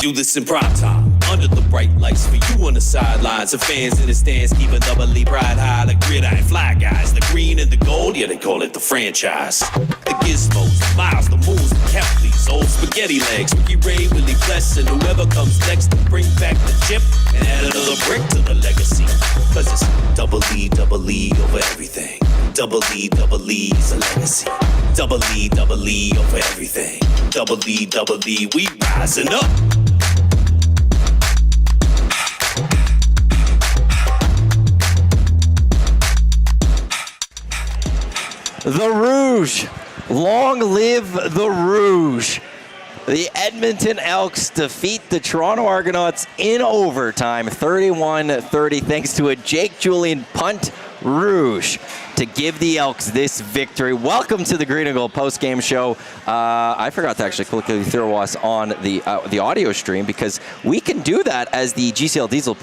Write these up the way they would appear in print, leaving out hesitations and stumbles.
do this in prime time. Under the bright lights for you on the sidelines. And fans in the stands keeping doubly pride high. The gridiron fly guys, the green and the gold, yeah, they call it the franchise. The gizmos, the miles, the moves, the Kepleys, old spaghetti legs. Ricky Ray, Willie Bless, and whoever comes next to bring back the chip and add another brick to the legacy. Cause it's double E over everything. Double E is a legacy. Double E over everything. Double E, we rising up. The Rouge. Long live the Rouge. The Edmonton Elks defeat the Toronto Argonauts in overtime, 31-30, thanks to a Jake Julian punt. Rouge to give the Elks this victory. Welcome to the Green and Gold postgame show. I forgot to actually quickly throw us on the audio stream because we can do that as the GCL Diesel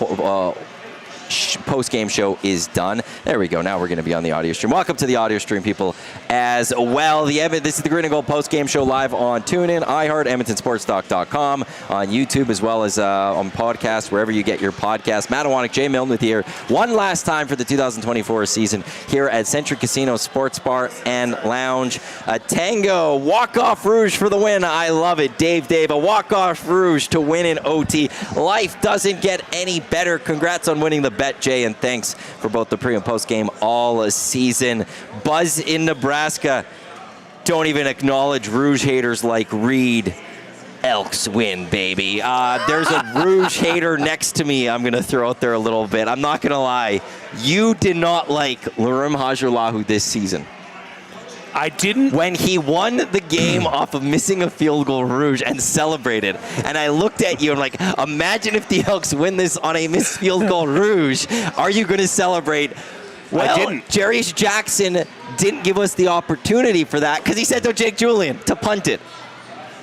post-game show is done. There we go. Now we're going to be on the audio stream. Welcome to the audio stream, people, as well. This is the Green and Gold post-game show live on TuneIn, iHeart, EdmontonSportsTalk.com, on YouTube, as well as on podcasts, wherever you get your podcasts. Iwanyk and Jay Milne with you here one last time for the 2024 season here at Century Casino Sports Bar and Lounge. A Tango walk-off Rouge for the win. I love it. Dave, a walk-off Rouge to win in OT. Life doesn't get any better. Congrats on winning the bet, Jay, and thanks for both the pre and post game all season. Buzz in Nebraska. Don't even acknowledge Rouge haters like Reed. Elks win, baby. There's a Rouge hater next to me I'm going to throw out there a little bit. I'm not going to lie. You did not like Larim Hajarlahu this season. I didn't. When he won the game off of missing a field goal, Rouge, and celebrated. And I looked at you and like, imagine if the Elks win this on a missed field goal, Rouge. Are you going to celebrate? Well, I didn't. Jarius Jackson didn't give us the opportunity for that because he said to Jake Julian to punt it.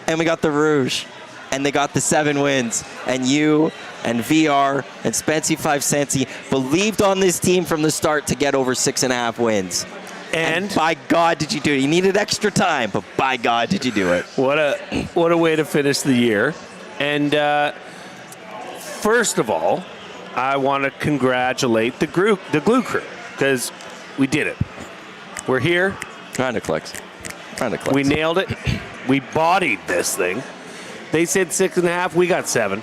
And we got the Rouge. And they got the 7 wins. And you and VR and Spency 5 Centy believed on this team from the start to get over 6.5 wins. And by God, did you do it? You needed extra time, but by God, did you do it? What a way to finish the year. And first of all, I want to congratulate the Glue Crew because we did it. We're here. Kind of clicks. We nailed it. We bodied this thing. They said 6.5. We got 7.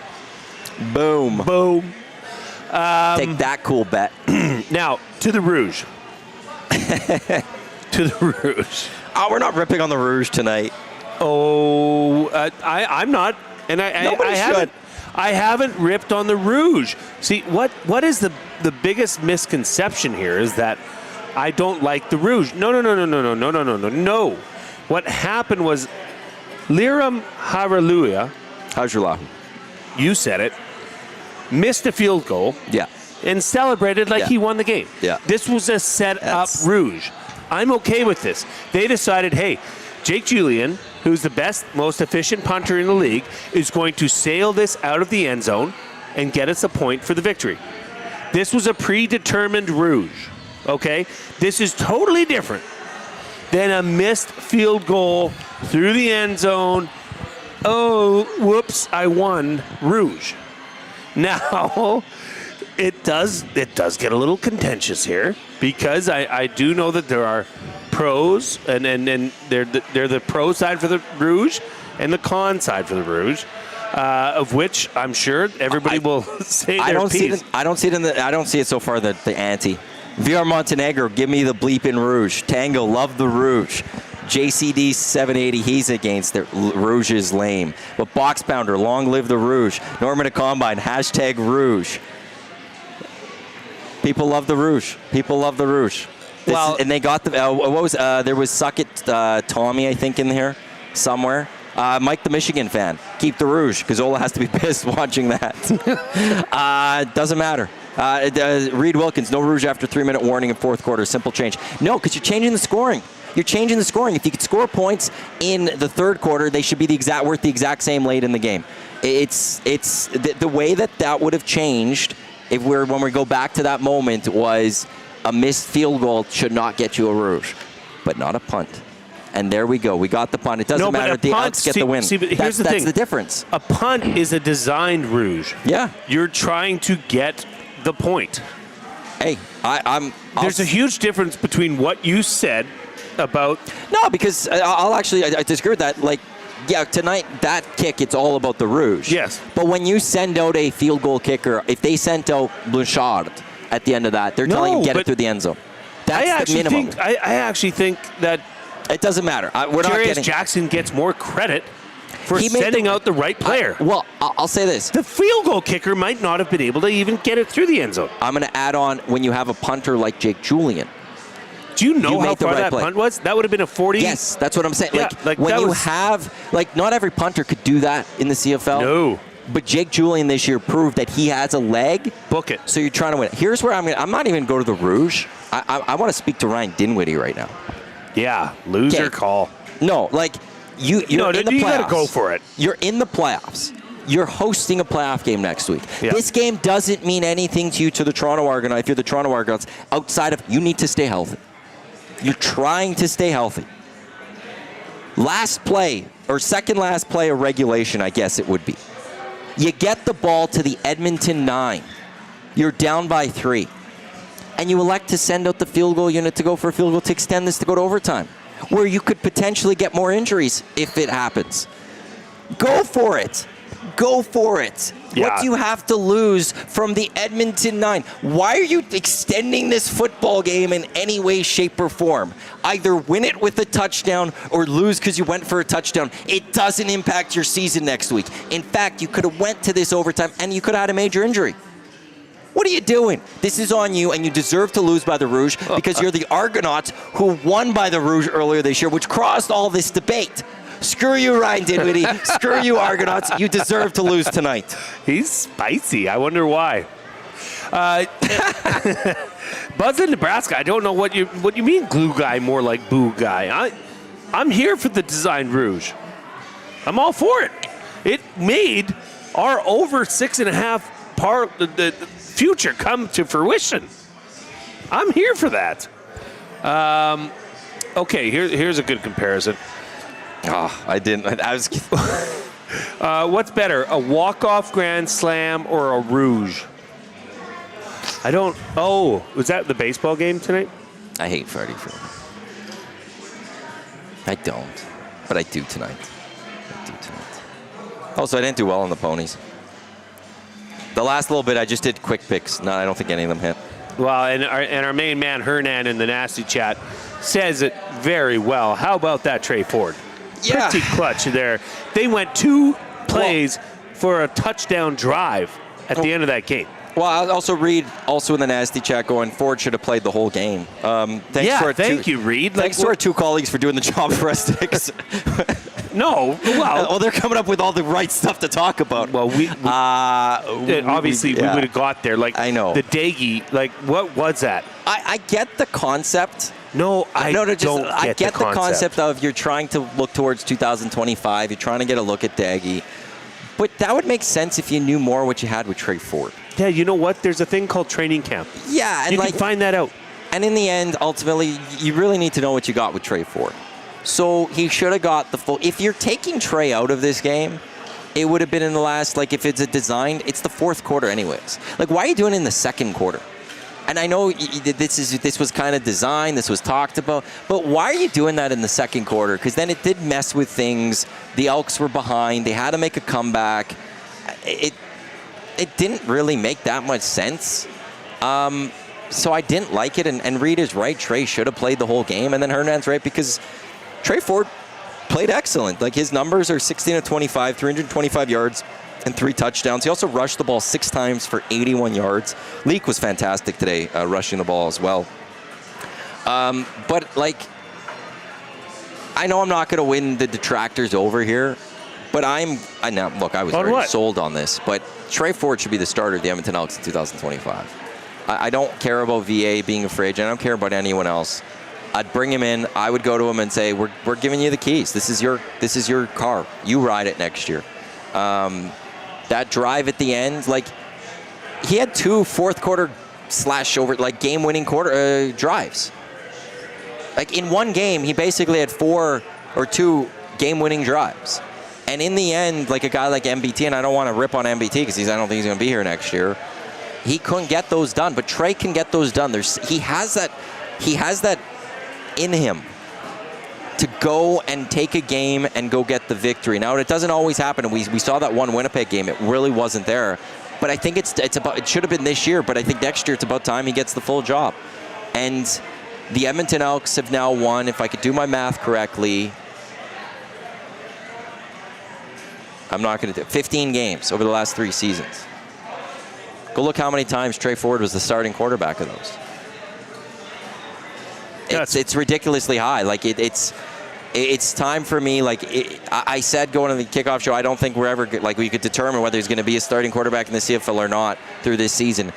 Boom. Take that cool bet. Now, to the Rouge. To the Rouge. Oh, we're not ripping on the Rouge tonight. Oh, I'm not, and I haven't ripped on the Rouge. See, what is the biggest misconception here is that I don't like the Rouge. No. What happened was Larim Hajarlahu. You said it. Missed a field goal. Yeah. And celebrated like he won the game. Yeah. This was a set-up Rouge. I'm okay with this. They decided, hey, Jake Julian, who's the best, most efficient punter in the league, is going to sail this out of the end zone and get us a point for the victory. This was a predetermined Rouge, okay? This is totally different than a missed field goal through the end zone. Oh, whoops, I won Rouge. Now... It does get a little contentious here because I do know that there are pros and they're the pro side for the Rouge and the con side for the Rouge, of which I'm sure everybody will say their piece. I don't see it so far. The anti VR Montenegro, give me the bleeping Rouge. Tango, love the Rouge. JCD 780, he's against it. Rouge is lame. But Box Pounder, long live the Rouge. Norman at Combine, hashtag Rouge. People love the Rouge. And they got the there was Suck It Tommy, I think, in here somewhere. Mike the Michigan fan. Keep the Rouge because Ola has to be pissed watching that. Doesn't matter. Reed Wilkins, no Rouge after 3-minute warning in fourth quarter. Simple change. No, because you're changing the scoring. If you could score points in the third quarter, they should be worth the exact same late in the game. It's the way that would have changed. When we go back to that moment, was a missed field goal should not get you a Rouge, but not a punt. And there we go. We got the punt. It doesn't matter if the Elks get the win. See, but here's the thing. That's the difference. A punt is a designed rouge. Yeah. You're trying to get the point. Hey, There's a huge difference between what you said about... No, because I disagree with that. Like, yeah, tonight, that kick, it's all about the rouge. Yes. But when you send out a field goal kicker, if they sent out Blanchard at the end of that, they're telling him get it through the end zone. That's the minimum. I actually think that it doesn't matter. We're not getting... Jackson gets more credit for sending out the right player. I'll say this. The field goal kicker might not have been able to even get it through the end zone. I'm going to add on when you have a punter like Jake Julian. Do you know how far that punt was? That would have been a 40. Yes, that's what I'm saying. Yeah, not every punter could do that in the CFL. No. But Jake Julian this year proved that he has a leg. Book it. So you're trying to win. Here's where I'm not even going to go to the Rouge. I want to speak to Ryan Dinwiddie right now. Yeah, loser call. No, like you're in the playoffs. You got to go for it. You're in the playoffs. You're hosting a playoff game next week. Yeah. This game doesn't mean anything to you, to the Toronto Argonauts, if you're the Toronto Argonauts, outside of you need to stay healthy. You're trying to stay healthy. Last play, or second last play of regulation, I guess it would be. You get the ball to the Edmonton 9. You're down by 3. And you elect to send out the field goal unit to go for a field goal to extend this to go to overtime, where you could potentially get more injuries if it happens. Go for it. Go for it. Yeah. What do you have to lose from the Edmonton 9? Why are you extending this football game in any way, shape, or form? Either win it with a touchdown or lose because you went for a touchdown. It doesn't impact your season next week. In fact, you could have went to this overtime and you could have had a major injury. What are you doing? This is on you, and you deserve to lose by the Rouge because you're the Argonauts who won by the Rouge earlier this year, which crossed all this debate. Screw you, Ryan Dinwiddie. Screw you, Argonauts. You deserve to lose tonight. He's spicy. I wonder why. Buzz in Nebraska, I don't know what you mean glue guy more like boo guy. I'm here for the design Rouge. I'm all for it. It made our over 6.5 the future come to fruition. I'm here for that. Okay, here's a good comparison. Oh, I didn't. I was. What's better, a walk-off grand slam or a Rouge? I don't. Oh, was that the baseball game tonight? I hate Freddie for him. I don't, but I do tonight. Also, I didn't do well on the ponies. The last little bit, I just did quick picks. No, I don't think any of them hit. Well, and our main man, Hernan, in the nasty chat, says it very well. How about that, Trey Ford? Yeah. Pretty clutch there. They went 2 plays for a touchdown drive at the end of that game. Well, I'll also read in the nasty chat going, Ford should have played the whole game. Thank you, Reed. Thanks to our 2 colleagues for doing the job for us. No, well, they're coming up with all the right stuff to talk about. Well, we obviously we would have got there. Like, I know the Daggy. Like, what was that? I get the concept. I get the concept of you're trying to look towards 2025. You're trying to get a look at Daggy. But that would make sense if you knew more what you had with Trey Ford. Yeah, you know what? There's a thing called training camp. Yeah, and you can find that out. And in the end, ultimately, you really need to know what you got with Trey Ford. So he should have got the full. If you're taking Trey out of this game, it would have been in the last, like if it's a designed, it's the 4th quarter anyways. Like, why are you doing it in the 2nd quarter? And I know this was kind of designed, this was talked about, but why are you doing that in the 2nd quarter? Because then it did mess with things. The Elks were behind. They had to make a comeback. It didn't really make that much sense. So I didn't like it. And Reed is right. Trey should have played the whole game. And then Hernan's right because Trey Ford played excellent. Like, his numbers are 16 of 25, 325 yards, and 3 touchdowns. He also rushed the ball 6 times for 81 yards. Leak was fantastic today, rushing the ball as well. But, like, I know I'm not going to win the detractors over here, but I was very sold on this. But Trey Ford should be the starter of the Edmonton Elks in 2025. I don't care about VA being a free agent. I don't care about anyone else. I'd bring him in. I would go to him and say, "We're giving you the keys. This is your car. You ride it next year." That drive at the end, like, he had 2 4th quarter / over, like, game-winning quarter drives. Like, in one game, he basically had 4 or 2 game-winning drives. And in the end, like a guy like MBT, and I don't want to rip on MBT because I don't think he's going to be here next year, he couldn't get those done. But Trey can get those done. He has that in him to go and take a game and go get the victory. Now, it doesn't always happen, and we saw that one Winnipeg game. It really wasn't there. But I think it should have been this year, but I think next year it's about time he gets the full job. And the Edmonton Elks have now won, if I could do my math correctly, I'm not going to do 15 games over the last 3 seasons. Go look how many times Trey Ford was the starting quarterback of those. It's ridiculously high. Like, it's time for me. Like, I said going to the kickoff show, I don't think we're ever, like, we could determine whether he's going to be a starting quarterback in the CFL or not through this season.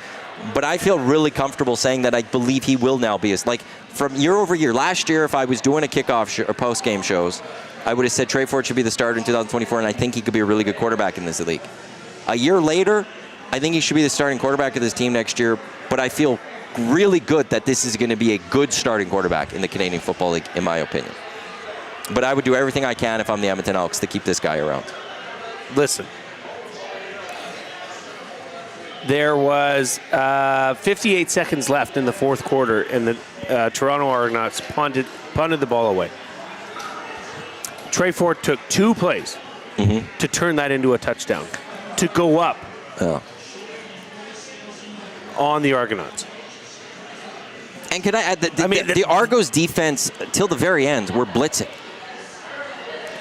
But I feel really comfortable saying that I believe he will now be. Like, from year over year. Last year, if I was doing a kickoff or post-game shows, I would have said Trey Ford should be the starter in 2024, and I think he could be a really good quarterback in this league. A year later, I think he should be the starting quarterback of this team next year, but I feel really good that this is going to be a good starting quarterback in the Canadian Football League, in my opinion. But I would do everything I can if I'm the Edmonton Elks to keep this guy around. Listen, there was 58 seconds left in the fourth quarter, and the Toronto Argonauts punted the ball away. Trey Ford took 2 plays to turn that into a touchdown, to go up on the Argonauts. And can I add that the Argos defense, till the very end, were blitzing.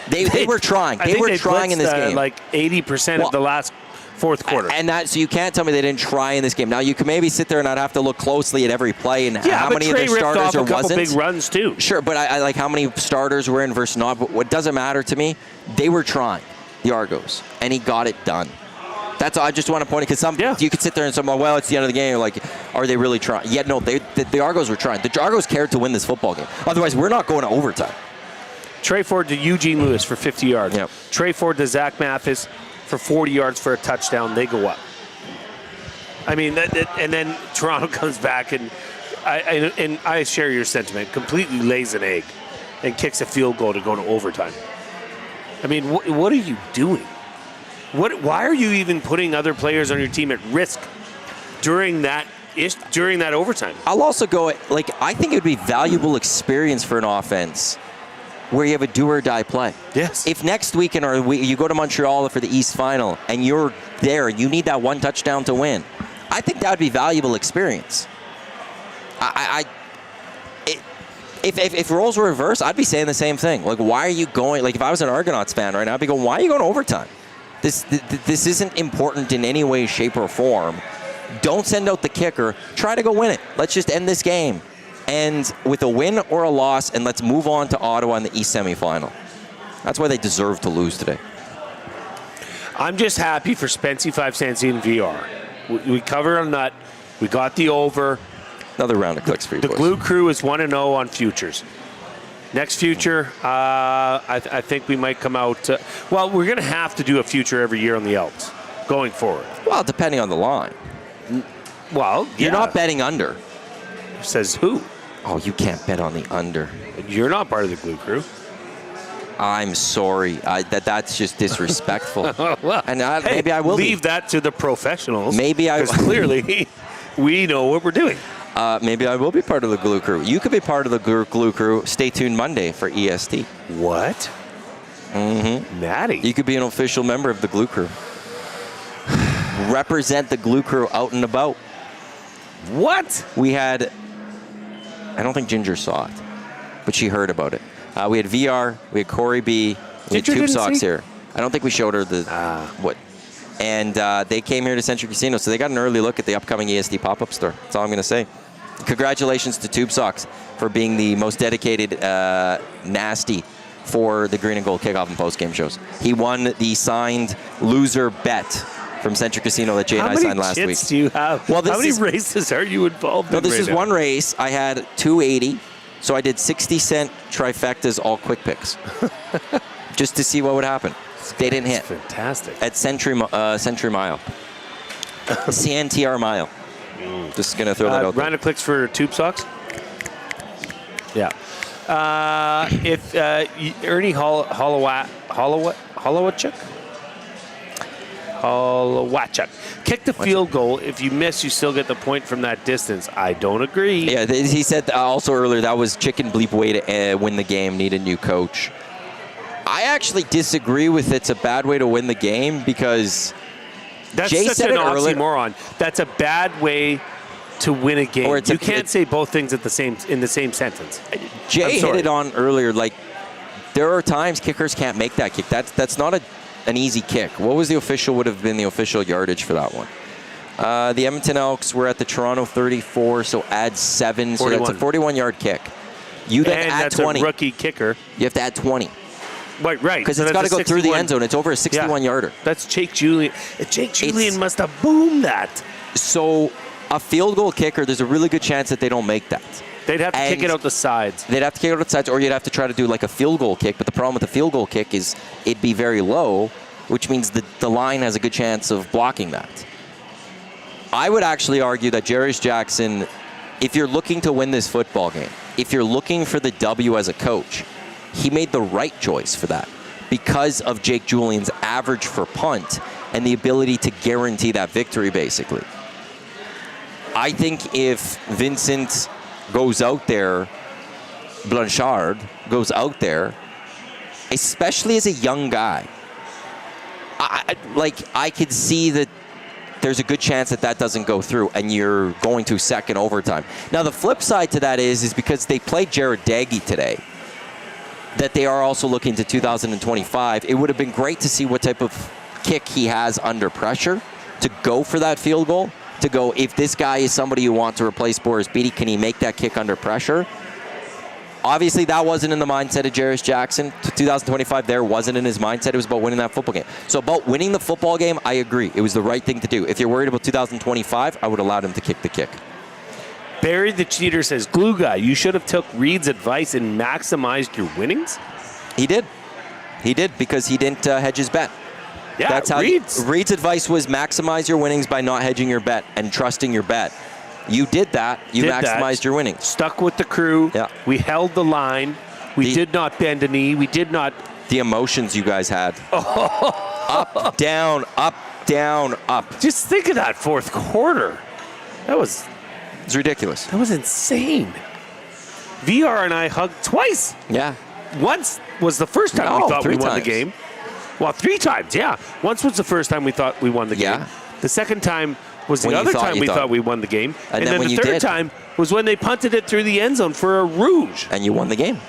They were trying. They were trying in this game. Like 80% of the last fourth quarter. So you can't tell me they didn't try in this game. Now, you can maybe sit there and not have to look closely at every play and how many of their starters or wasn't. Couple big runs too. Sure, but I like how many starters were in versus not. But what doesn't matter to me, they were trying, the Argos, and he got it done. That's all I just want to point it, because you could sit there and say, well, it's the end of the game. Like, are they really trying? Yeah, no, the Argos were trying. The Argos cared to win this football game. Otherwise, we're not going to overtime. Trey Ford to Eugene Lewis for 50 yards. Yep. Trey Ford to Zach Mathis for 40 yards for a touchdown. They go up. I mean, and then Toronto comes back, and I share your sentiment, completely lays an egg and kicks a field goal to go to overtime. I mean, what are you doing? Why are you even putting other players on your team at risk during that overtime? I'll also go, like, I think it would be valuable experience for an offense where you have a do-or-die play. Yes. If next weekend you go to Montreal for the East Final and you're there, you need that one touchdown to win, I think that would be valuable experience. If roles were reversed, I'd be saying the same thing. Like, why are you going? Like, if I was an Argonauts fan right now, I'd be going, why are you going to overtime? This isn't important in any way, shape, or form. Don't send out the kicker. Try to go win it. Let's just end this game. And with a win or a loss, and let's move on to Ottawa in the East semifinal. That's why they deserve to lose today. I'm just happy for Spency 5 cents in VR. We covered on that. We got the over. Another round of clicks for you The boys. Glue Crew is 1-0 on futures. Next future, I think we might come out. Well, we're going to have to do a future every year on the Elks going forward. Well, depending on the line. Well, You're not betting under. Says who? Oh, you can't bet on the under. You're not part of the Glue Crew. I'm sorry. That's just disrespectful. Well, and maybe I will leave that to the professionals. Maybe I because clearly we know what we're doing. Maybe I will be part of the Glue Crew. You could be part of the Glue Crew. Stay tuned Monday for EST. What? Mm-hmm. Natty. You could be an official member of the Glue Crew. Represent the Glue Crew out and about. What? We had, I don't think Ginger saw it, but she heard about it. We had VR, we had Corey B, we had Tube Socks here. I don't think we showed her the what. And they came here to Century Casino, so they got an early look at the upcoming EST pop-up store. That's all I'm going to say. Congratulations to Tube Socks for being the most dedicated nasty for the Green and Gold kickoff and post-game shows. He won the signed loser bet from Century Casino that Jay and I signed last week. How many chits do you have? Well, how many races are you involved in? No, this right is now? one race. I had $2.80, so I did 60-cent trifectas, all quick picks, just to see what would happen. They didn't hit. Fantastic. At Century Mile. CNTR Mile. Just going to throw that out there. Round of clicks for Tube Socks. Yeah. If Ernie Holowachuk kick the field goal, if you miss, you still get the point from that distance. I don't agree. Yeah, he said also earlier that was chicken bleep way to win the game, need a new coach. I actually disagree with it's a bad way to win the game because that's Jay such said an it earlier. oxymoron. That's a bad way to win a game. You can't say both things in the same sentence. Jay hit it on earlier. Like, there are times kickers can't make that kick. That's not an easy kick. What was the official would have been the official yardage for that one? The Edmonton Elks were at the Toronto 34, so add 7. 41. So that's a 41-yard kick. You then add that's 20. A rookie kicker. You have to add 20. Right. Because it's got to go through the end zone. It's over a 61-yarder. That's Jake Julian. Jake Julian must have boomed that. So a field goal kicker, there's a really good chance that they don't make that. They'd have to kick it out the sides. They'd have to kick it out the sides, or you'd have to try to do like a field goal kick. But the problem with the field goal kick is it'd be very low, which means the line has a good chance of blocking that. I would actually argue that Jarius Jackson, if you're looking to win this football game, if you're looking for the W as a coach, he made the right choice for that because of Jake Julian's average for punt and the ability to guarantee that victory, basically. I think if Vincent goes out there, Blanchard goes out there, especially as a young guy, I could see that there's a good chance that doesn't go through and you're going to second overtime. Now, the flip side to that is because they played Jared Daggy today, that they are also looking to 2025. It would have been great to see what type of kick he has under pressure to go for that field goal, to go, if this guy is somebody you want to replace Boris Beatty, can he make that kick under pressure? Obviously, that wasn't in the mindset of Jarius Jackson. 2025 there wasn't in his mindset. It was about winning that football game. So about winning the football game, I agree. It was the right thing to do. If you're worried about 2025, I would allow him to kick the kick. Barry the Cheater says, Glue Guy, you should have took Reed's advice and maximized your winnings? He did. He did because he didn't hedge his bet. Yeah, that's how Reed's advice was maximize your winnings by not hedging your bet and trusting your bet. You did that. You maximized your winnings. Stuck with the crew. Yeah. We held the line. We did not bend a knee. We did not. The emotions you guys had. Up, down, up, down, up. Just think of that fourth quarter. It's ridiculous. That was insane. VR and I hugged twice. Yeah. Once was the first time we thought we won the game. Well, 3 times, yeah. Once was the first time we thought we won the game. The second time was the other time we thought we won the game. And then the third time was when they punted it through the end zone for a rouge. And you won the game.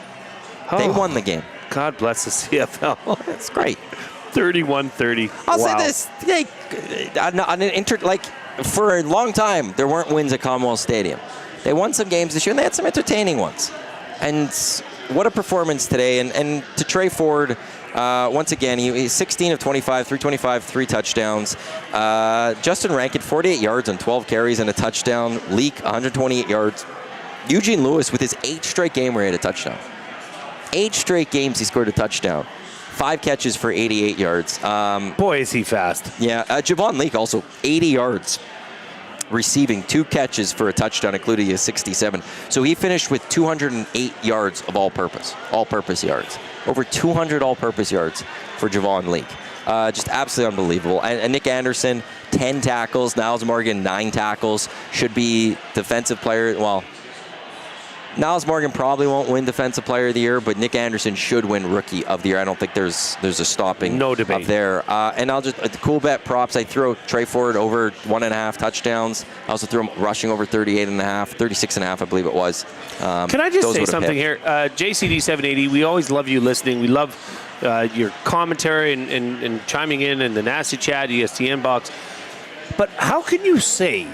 They won the game. God bless the CFL. That's great. 31-30. I'll say this. For a long time, there weren't wins at Commonwealth Stadium. They won some games this year, and they had some entertaining ones. And what a performance today. And to Trey Ford, once again, he's 16 of 25, 325, 3 touchdowns. Justin Rankin, 48 yards on 12 carries and a touchdown. Leak, 128 yards. Eugene Lewis, with his 8th straight game where he had a touchdown. 8 straight games he scored a touchdown. 5 catches for 88 yards. Boy, is he fast. Yeah. Javon Leak also 80 yards receiving, 2 catches for a touchdown, including a 67. So he finished with 208 yards of all-purpose yards. Over 200 all-purpose yards for Javon Leak. Just absolutely unbelievable. And Nick Anderson, 10 tackles. Niles Morgan, 9 tackles. Should be defensive player. Well, Niles Morgan probably won't win Defensive Player of the Year, but Nick Anderson should win Rookie of the Year. I don't think there's a stopping no debate up there. And I'll just, the cool bet props, I threw Trey Ford over 1.5 touchdowns. I also threw him rushing over 36.5, I believe it was. Can I just say something here? JCD780, we always love you listening. We love your commentary and chiming in the Nasty Chat, ESTN box. But how can you say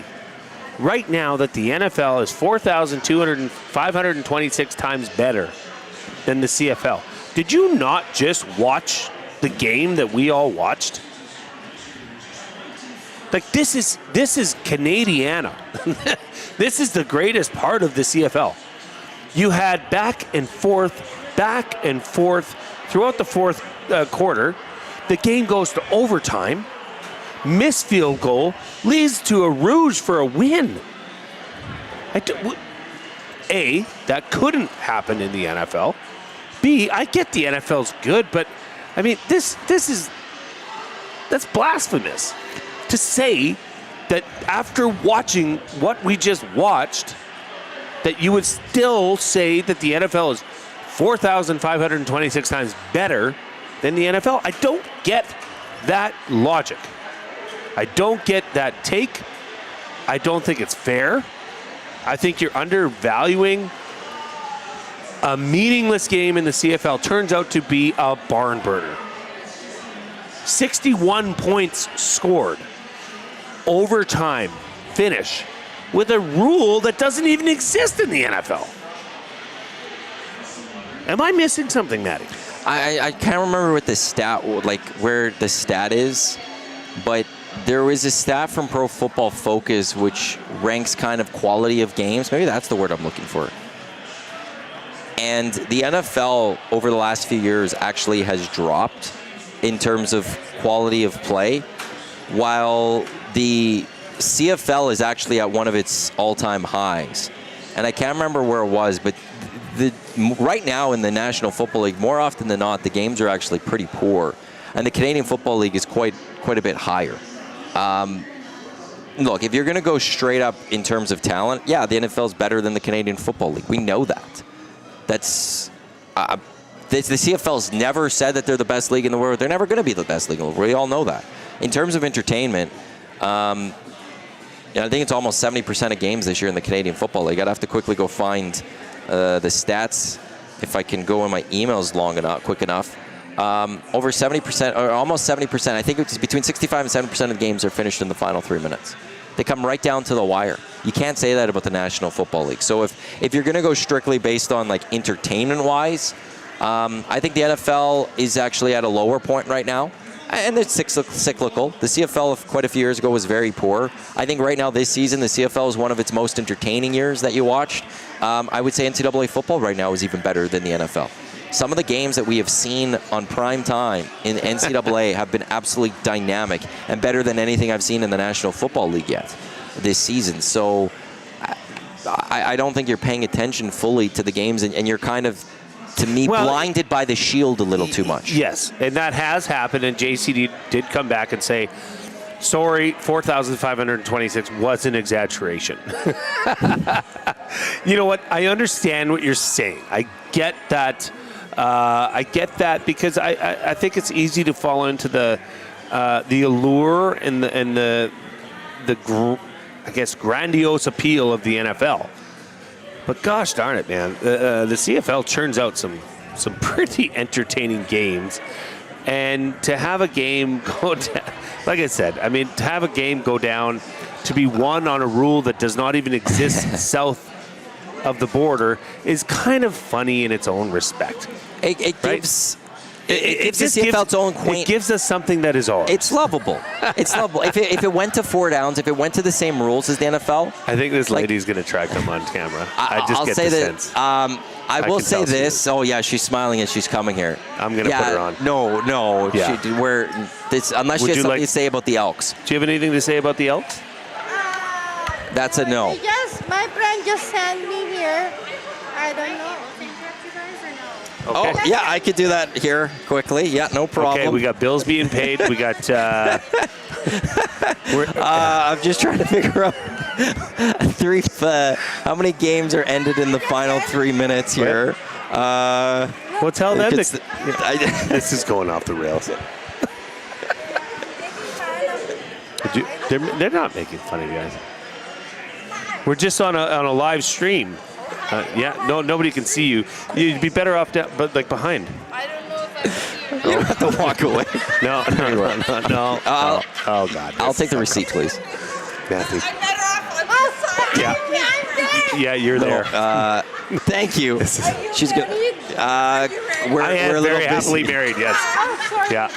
right now that the NFL is 526 times better than the CFL? Did you not just watch the game that we all watched? Like, this is Canadiana. This is the greatest part of the CFL. You had back and forth throughout the fourth quarter. The game goes to overtime. Missed field goal leads to a rouge for a win. A, that couldn't happen in the NFL. B, I get the NFL's good, but I mean, that's blasphemous to say that after watching what we just watched, that you would still say that the NFL is 4,526 times better than the NFL. I don't get that logic. I don't get that take. I don't think it's fair. I think you're undervaluing a meaningless game in the CFL. Turns out to be a barn burner. 61 points scored. Overtime finish with a rule that doesn't even exist in the NFL. Am I missing something, Matty? I can't remember what the stat, like where the stat is, but there was a stat from Pro Football Focus which ranks kind of quality of games. Maybe that's the word I'm looking for. And the NFL over the last few years actually has dropped in terms of quality of play, while the CFL is actually at one of its all-time highs. And I can't remember where it was, but right now in the National Football League, more often than not, the games are actually pretty poor. And the Canadian Football League is quite a bit higher. Look, if you're going to go straight up in terms of talent, yeah, the NFL is better than the Canadian Football League. We know that. That's the CFL's never said that they're the best league in the world. They're never going to be the best league in the world. We all know that. In terms of entertainment, I think it's almost 70% of games this year in the Canadian Football League. I'd have to quickly go find the stats if I can go in my emails quick enough. Over 70%, or almost 70%, I think it's between 65 and 70% of the games are finished in the final 3 minutes. They come right down to the wire. You can't say that about the National Football League. So if you're going to go strictly based on like entertainment-wise, I think the NFL is actually at a lower point right now. And it's cyclical. The CFL of quite a few years ago was very poor. I think right now this season, the CFL is one of its most entertaining years that you watched. I would say NCAA football right now is even better than the NFL. Some of the games that we have seen on prime time in NCAA have been absolutely dynamic and better than anything I've seen in the National Football League yet this season. So I don't think you're paying attention fully to the games, and you're kind of, to me, blinded by the shield a little too much. Yes, and that has happened, and JCD did come back and say, sorry, 4,526 was an exaggeration. You know what? I understand what you're saying. I get that. Because I think it's easy to fall into the allure and the I guess grandiose appeal of the NFL. But gosh darn it, man, the CFL churns out some pretty entertaining games, and to have a game go down, like I said, I mean, to have a game go down to be won on a rule that does not even exist south of the border is kind of funny in its own respect. It gives the CFL its own quaint. It gives us something that is ours. It's lovable. It's lovable. If it went to 4 downs, if it went to the same rules as the NFL, I think this lady's going to try to come on camera. I'll get the sense. I will say this. Oh yeah, she's smiling as she's coming here. I'm going to put her on. No. Yeah. Unless you have something to say about the Elks. Do you have anything to say about the Elks? That's a no. Yes, my friend just sent me here. I don't know. Okay. Oh, yeah, I could do that here quickly. Yeah, no problem. Okay, we got bills being paid. We got... I'm just trying to figure out how many games are ended in the final 3 minutes here. Well, tell them this is going off the rails. They're not making fun of you guys. We're just on a live stream. Nobody can see you. You'd be better off down, but like behind. I don't know if I You don't have to walk away. No. Oh God. I'll take the receipt, please. Matthew. I'm better off. Oh, sorry. Yeah. I'm there. Yeah, you're there. Thank you. She's good. I am we're very happily married. Yes. Oh, sorry. Yeah.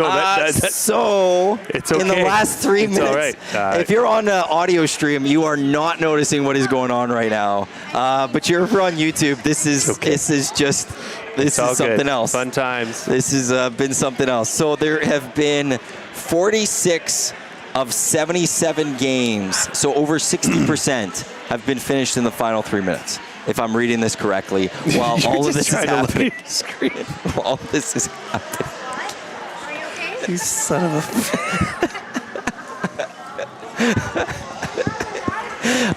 Oh, No, so, it's okay. in the last 3 It's minutes, all right. if you're on an audio stream, you are not noticing what is going on right now. But you're on YouTube. This is something else. Fun times. This has been something else. So there have been 46 of 77 games, so over 60%, have been finished in the final 3 minutes, if I'm reading this correctly. While all of this is happening. While all of this is happening. Are you okay? You son of a...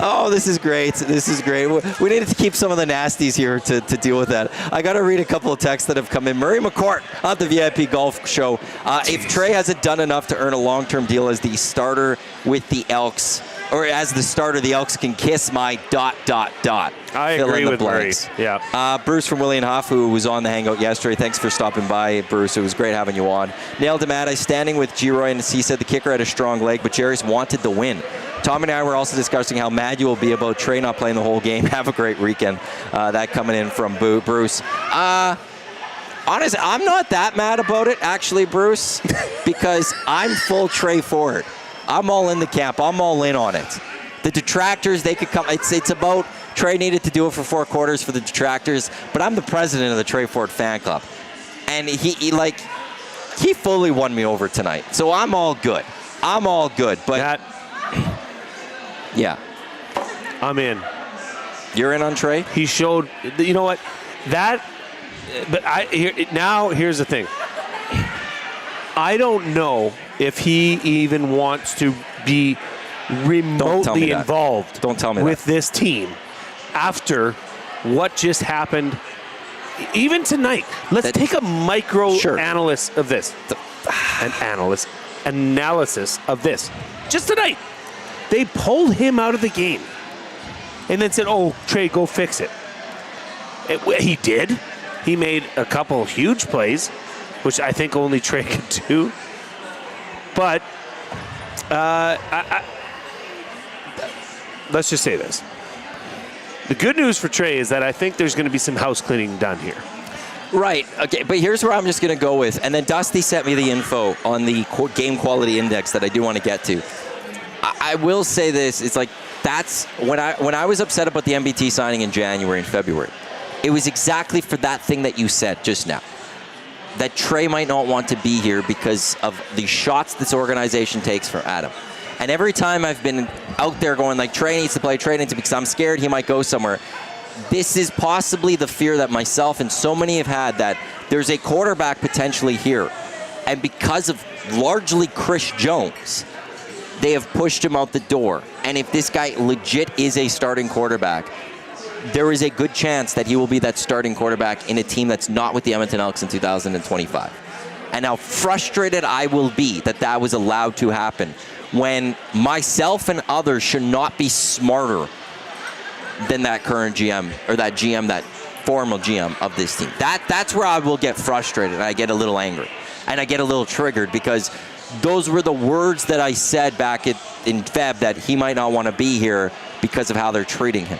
Oh, this is great. This is great. We needed to keep some of the nasties here to deal with that. I got to read a couple of texts that have come in. Murray McCourt on the VIP Golf Show. If Trey hasn't done enough to earn a long-term deal as the starter with the Elks, or as the starter, the Elks can kiss my ... I Fill agree in the with blanks. Murray. Yeah. Bruce from William Huff, who was on the Hangout yesterday. Thanks for stopping by, Bruce. It was great having you on. Nailed him at standing with G-Roy, and he said the kicker had a strong leg, but Jerry's wanted the win. Tom and I were also discussing how mad you will be about Trey not playing the whole game. Have a great weekend. That coming in from Bruce. Honestly, I'm not that mad about it, actually, Bruce, because I'm full Trey Ford. I'm all in the camp. I'm all in on it. The detractors, they could come. It's about Trey needed to do it for 4 quarters for the detractors, but I'm the president of the Trey Ford fan club. And he fully won me over tonight. So I'm all good. I'm all good. But yeah. I'm in. You're in on Trey? He showed, you know what, here's the thing. I don't know if he even wants to be remotely involved with this team after what just happened. Even tonight, let's take a micro analysis of this. Analysis of this. Just tonight. They pulled him out of the game and then said, oh, Trey, go fix it. He did. He made a couple huge plays, which I think only Trey could do. But let's just say this. The good news for Trey is that I think there's going to be some house cleaning done here. Right. Okay, but here's where I'm just going to go with. And then Dusty sent me the info on the game quality index that I do want to get to. I will say this, it's like that's when I was upset about the MBT signing in January and February, it was exactly for that thing that you said just now. That Trey might not want to be here because of the shots this organization takes for Adam. And every time I've been out there going like Trey needs to play, because I'm scared he might go somewhere. This is possibly the fear that myself and so many have had, that there's a quarterback potentially here. And because of largely Chris Jones, they have pushed him out the door. And if this guy legit is a starting quarterback, there is a good chance that he will be that starting quarterback in a team that's not with the Edmonton Elks in 2025. And how frustrated I will be that was allowed to happen when myself and others should not be smarter than that current GM, or that GM, that former GM of this team. That's where I will get frustrated, and I get a little angry. And I get a little triggered because those were the words that I said back in Feb, that he might not want to be here because of how they're treating him.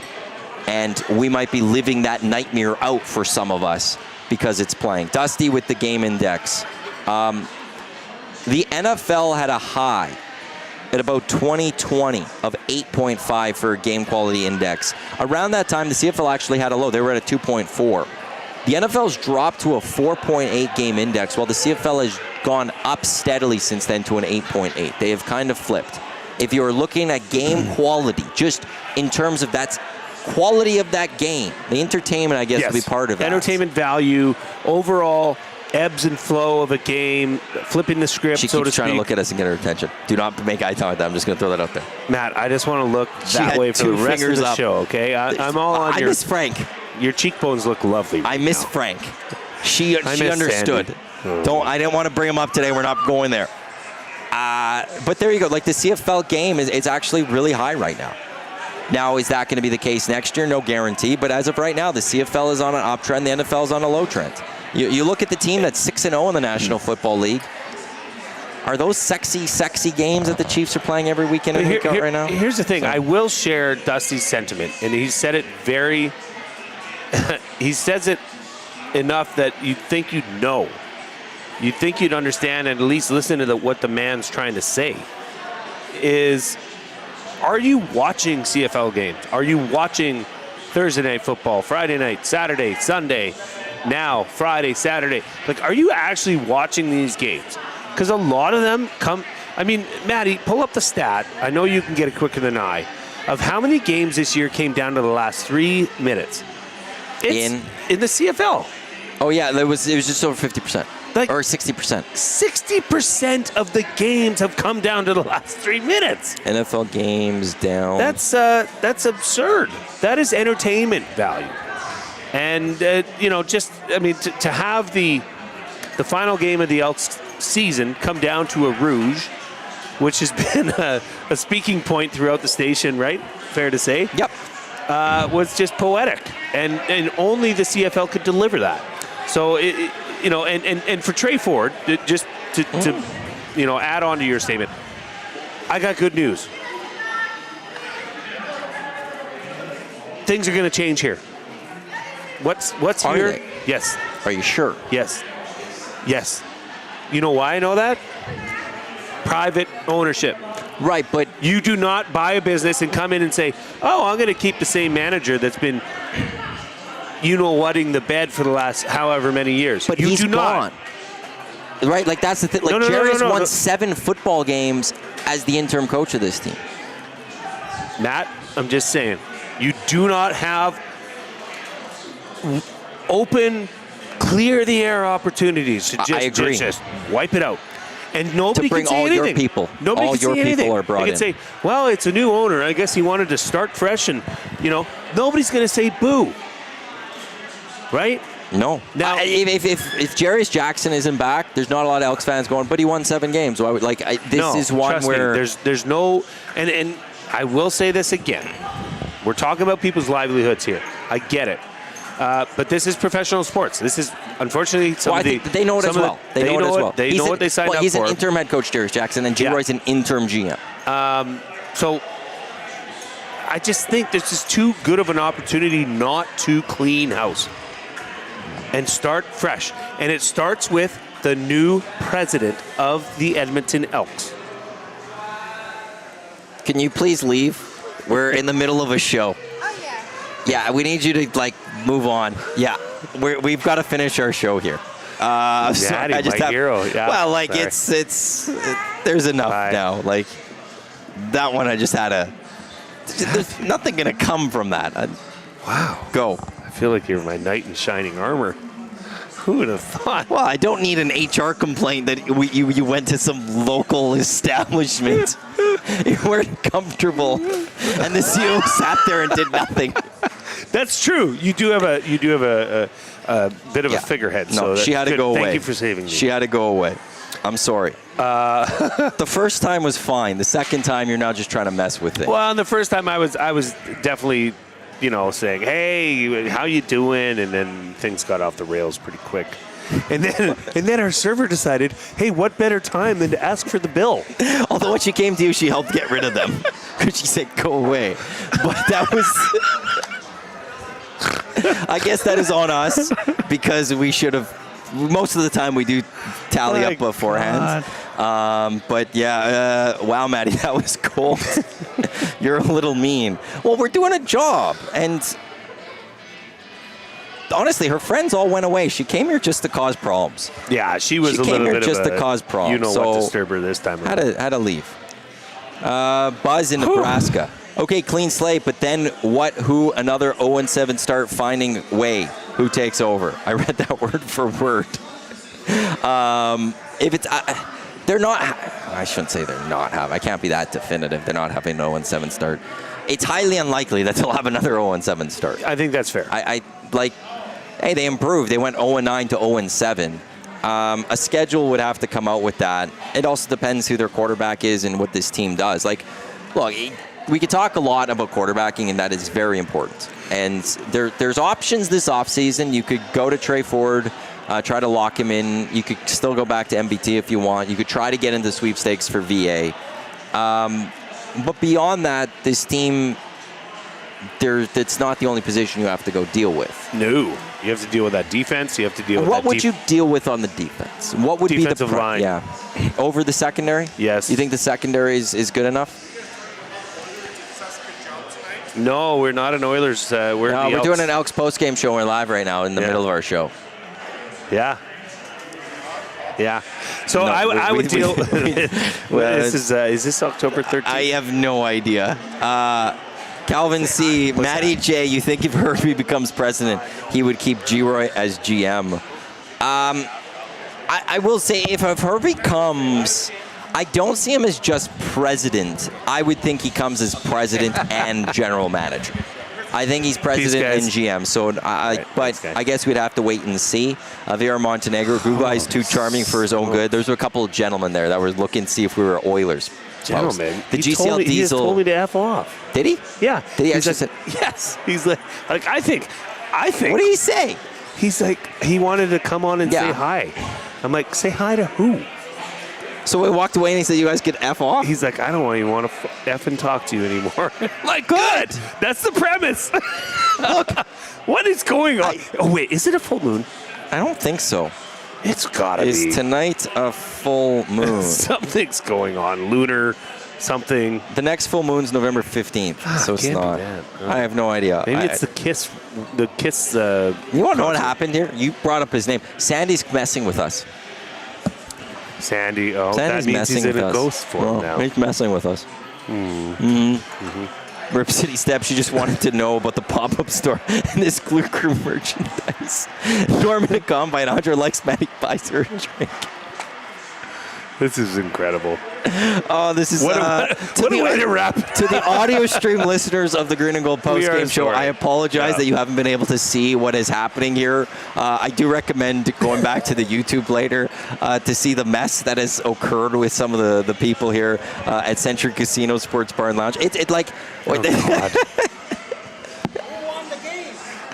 And we might be living that nightmare out for some of us because it's playing. Dusty with the game index. The NFL had a high at about 2020 of 8.5 for a game quality index. Around that time, the CFL actually had a low. They were at a 2.4. The NFL's dropped to a 4.8 game index, while the CFL has gone up steadily since then to an 8.8. They have kind of flipped. If you're looking at game quality, just in terms of that quality of that game, the entertainment, I guess, will be part of it. Entertainment value, overall ebbs and flow of a game, flipping the script, she keeps trying to look at us and get her attention. Do not make eye contact. I'm just going to throw that out there. Matt, I just want to look that way for the rest of the show, okay? I'm all on your... I miss Frank. Your cheekbones look lovely right I miss now. Frank. She understood. I didn't want to bring him up today. We're not going there. But there you go. Like, the CFL game is actually really high right now. Now, is that going to be the case next year? No guarantee. But as of right now, the CFL is on an uptrend. The NFL is on a low trend. You look at the team that's 6-0 in the National Football League. Are those sexy games that the Chiefs are playing every weekend and week out right now? Here's the thing. I will share Dusty's sentiment, and he said it very... he says it enough that you'd think you'd know. You'd think you'd understand and at least listen to what the man's trying to say. Are you watching CFL games? Are you watching Thursday night football, Friday night, Saturday, Sunday, now Friday, Saturday? Like, are you actually watching these games? Because a lot of them come, I mean, Maddie, pull up the stat. I know you can get it quicker than I. Of how many games this year came down to the last 3 minutes? It's in the CFL. Oh, yeah, it was just over 50%. Like, or 60%. 60% of the games have come down to the last 3 minutes. NFL games down. That's absurd. That is entertainment value. And, to have the final game of the Elks season come down to a ROUGE, which has been a speaking point throughout the station, right? Fair to say? Yep. Was just poetic. And only the CFL could deliver that. So, and for Trey Ford, just to add on to your statement, I got good news. Things are going to change here. What's Are here? they? Yes. Are you sure? Yes. You know why I know that? Private ownership. Right, but You do not buy a business and come in and say, oh, I'm going to keep the same manager that's been whatting the bed for the last however many years. But you he's do not. gone. Right, like that's the thing. Like No. Jerry's won 7 football games as the interim coach of this team. Matt, I'm just saying, you do not have open, clear the air opportunities to just wipe it out. And nobody To bring can say all anything. your people. Nobody All can your say anything. people are brought they can in. say, well, it's a new owner. I guess he wanted to start fresh, and nobody's going to say boo. Right? No. Now- If Jarius Jackson isn't back, there's not a lot of Elks fans going, but he won 7 games. So this is one trust where me, there's no, and I will say this again. We're talking about people's livelihoods here. I get it. But this is professional sports. This is, unfortunately, I think they know it as well. They know it as well. They know what they signed up for. He's an interim head coach, Jarius Jackson, and G-Roy's an interim GM. So I just think this is too good of an opportunity not to clean house and start fresh. And it starts with the new president of the Edmonton Elks. Can you please leave? We're in the middle of a show. Oh, yeah. Yeah, we need you to move on. Yeah, we've got to finish our show here. Daddy, my hero. Yeah, well, sorry. there's enough Bye. now. Like that one, I just had there's nothing gonna come from that. Wow. Go. I feel like you're my knight in shining armor. Who would have thought? Well, I don't need an HR complaint that you went to some local establishment. You weren't comfortable, and the CEO sat there and did nothing. That's true. You do have a bit of a figurehead. No, so she had to go away. Thank you for saving me. She had to go away. I'm sorry. The first time was fine. The second time, you're now just trying to mess with it. Well, and the first time I was definitely, saying, "Hey, how you doing?" And then things got off the rails pretty quick. And then our server decided, "Hey, what better time than to ask for the bill?" Although when she came to you, she helped get rid of them because she said, "Go away." But that was. I guess that is on us because we should have. Most of the time we do tally up beforehand. But yeah, wow, Maddie, that was cold. You're a little mean. Well, we're doing a job, and honestly, her friends all went away. She came here just to cause problems. Yeah, she was a came little here bit just of to cause problems. You know So what disturb her this time around. had to leave. Buzz in Nebraska. Okay, clean slate, but then what? Who? Another 0-7 start finding way. Who takes over? I read that word for word. If it's, they're not. I shouldn't say they're not having. I can't be that definitive. They're not having an 0-7 start. It's highly unlikely that they'll have another 0-7 start. I think that's fair. I like. Hey, they improved. They went 0-9 to 0-7. A schedule would have to come out with that. It also depends who their quarterback is and what this team does. Like, look, we could talk a lot about quarterbacking, and that is very important. And there's options this offseason. You could go to Trey Ford, try to lock him in. You could still go back to MBT if you want. You could try to get into sweepstakes for VA. But beyond that, this team, it's not the only position you have to go deal with. No. You have to deal with that defense. You have to deal with what would you deal with on the defense? What would defensive be the line? Yeah, over the secondary. Yes. You think the secondary is good enough? No, we're not an Oilers. We're doing an Elks postgame show. We're live right now in the middle of our show. Yeah. Yeah. So I would deal. Is this October 13th? I have no idea. Calvin C. Matty J. You think if Herbie becomes president, he would keep G-Roy as GM? I will say if Herbie comes, I don't see him as just president. I would think he comes as president and general manager. I think he's president and GM. So, I guess we'd have to wait and see. Javier Montenegro, Gugai is too charming for his own good. There's a couple of gentlemen there that were looking to see if we were Oilers. Gentlemen, the GCL he Diesel told me to F off. Did he? Yeah. Did he actually say? Yes. He's like I think. What did he say? He's like he wanted to come on and say hi. I'm like, say hi to who? So we walked away and he said, "You guys get F off." He's like, I don't even want to F and talk to you anymore. Like, good. That's the premise. Look, what is going on? Oh wait, is it a full moon? I don't think so. It's gotta be. Is tonight a full moon? Something's going on. Lunar, something. The next full moon's November 15th, so it's not. I have no idea. Maybe it's the Kiss. The Kiss. You want to know what happened here? You brought up his name. Sandy's messing with us. Sandy. Oh, Sandy's that means he's in a ghost form now. He's messing with us. Rip City Steps, she just wanted to know about the pop-up store and this Glue Crew merchandise. Norman at Combine, Audra likes Maddie buys her a drink. This is incredible. Oh, this is what a way to wrap it. To the audio stream listeners of the Green and Gold Postgame Show, I apologize that you haven't been able to see what is happening here. I do recommend going back to the YouTube later to see the mess that has occurred with some of the people here at Century Casino Sports Bar and Lounge.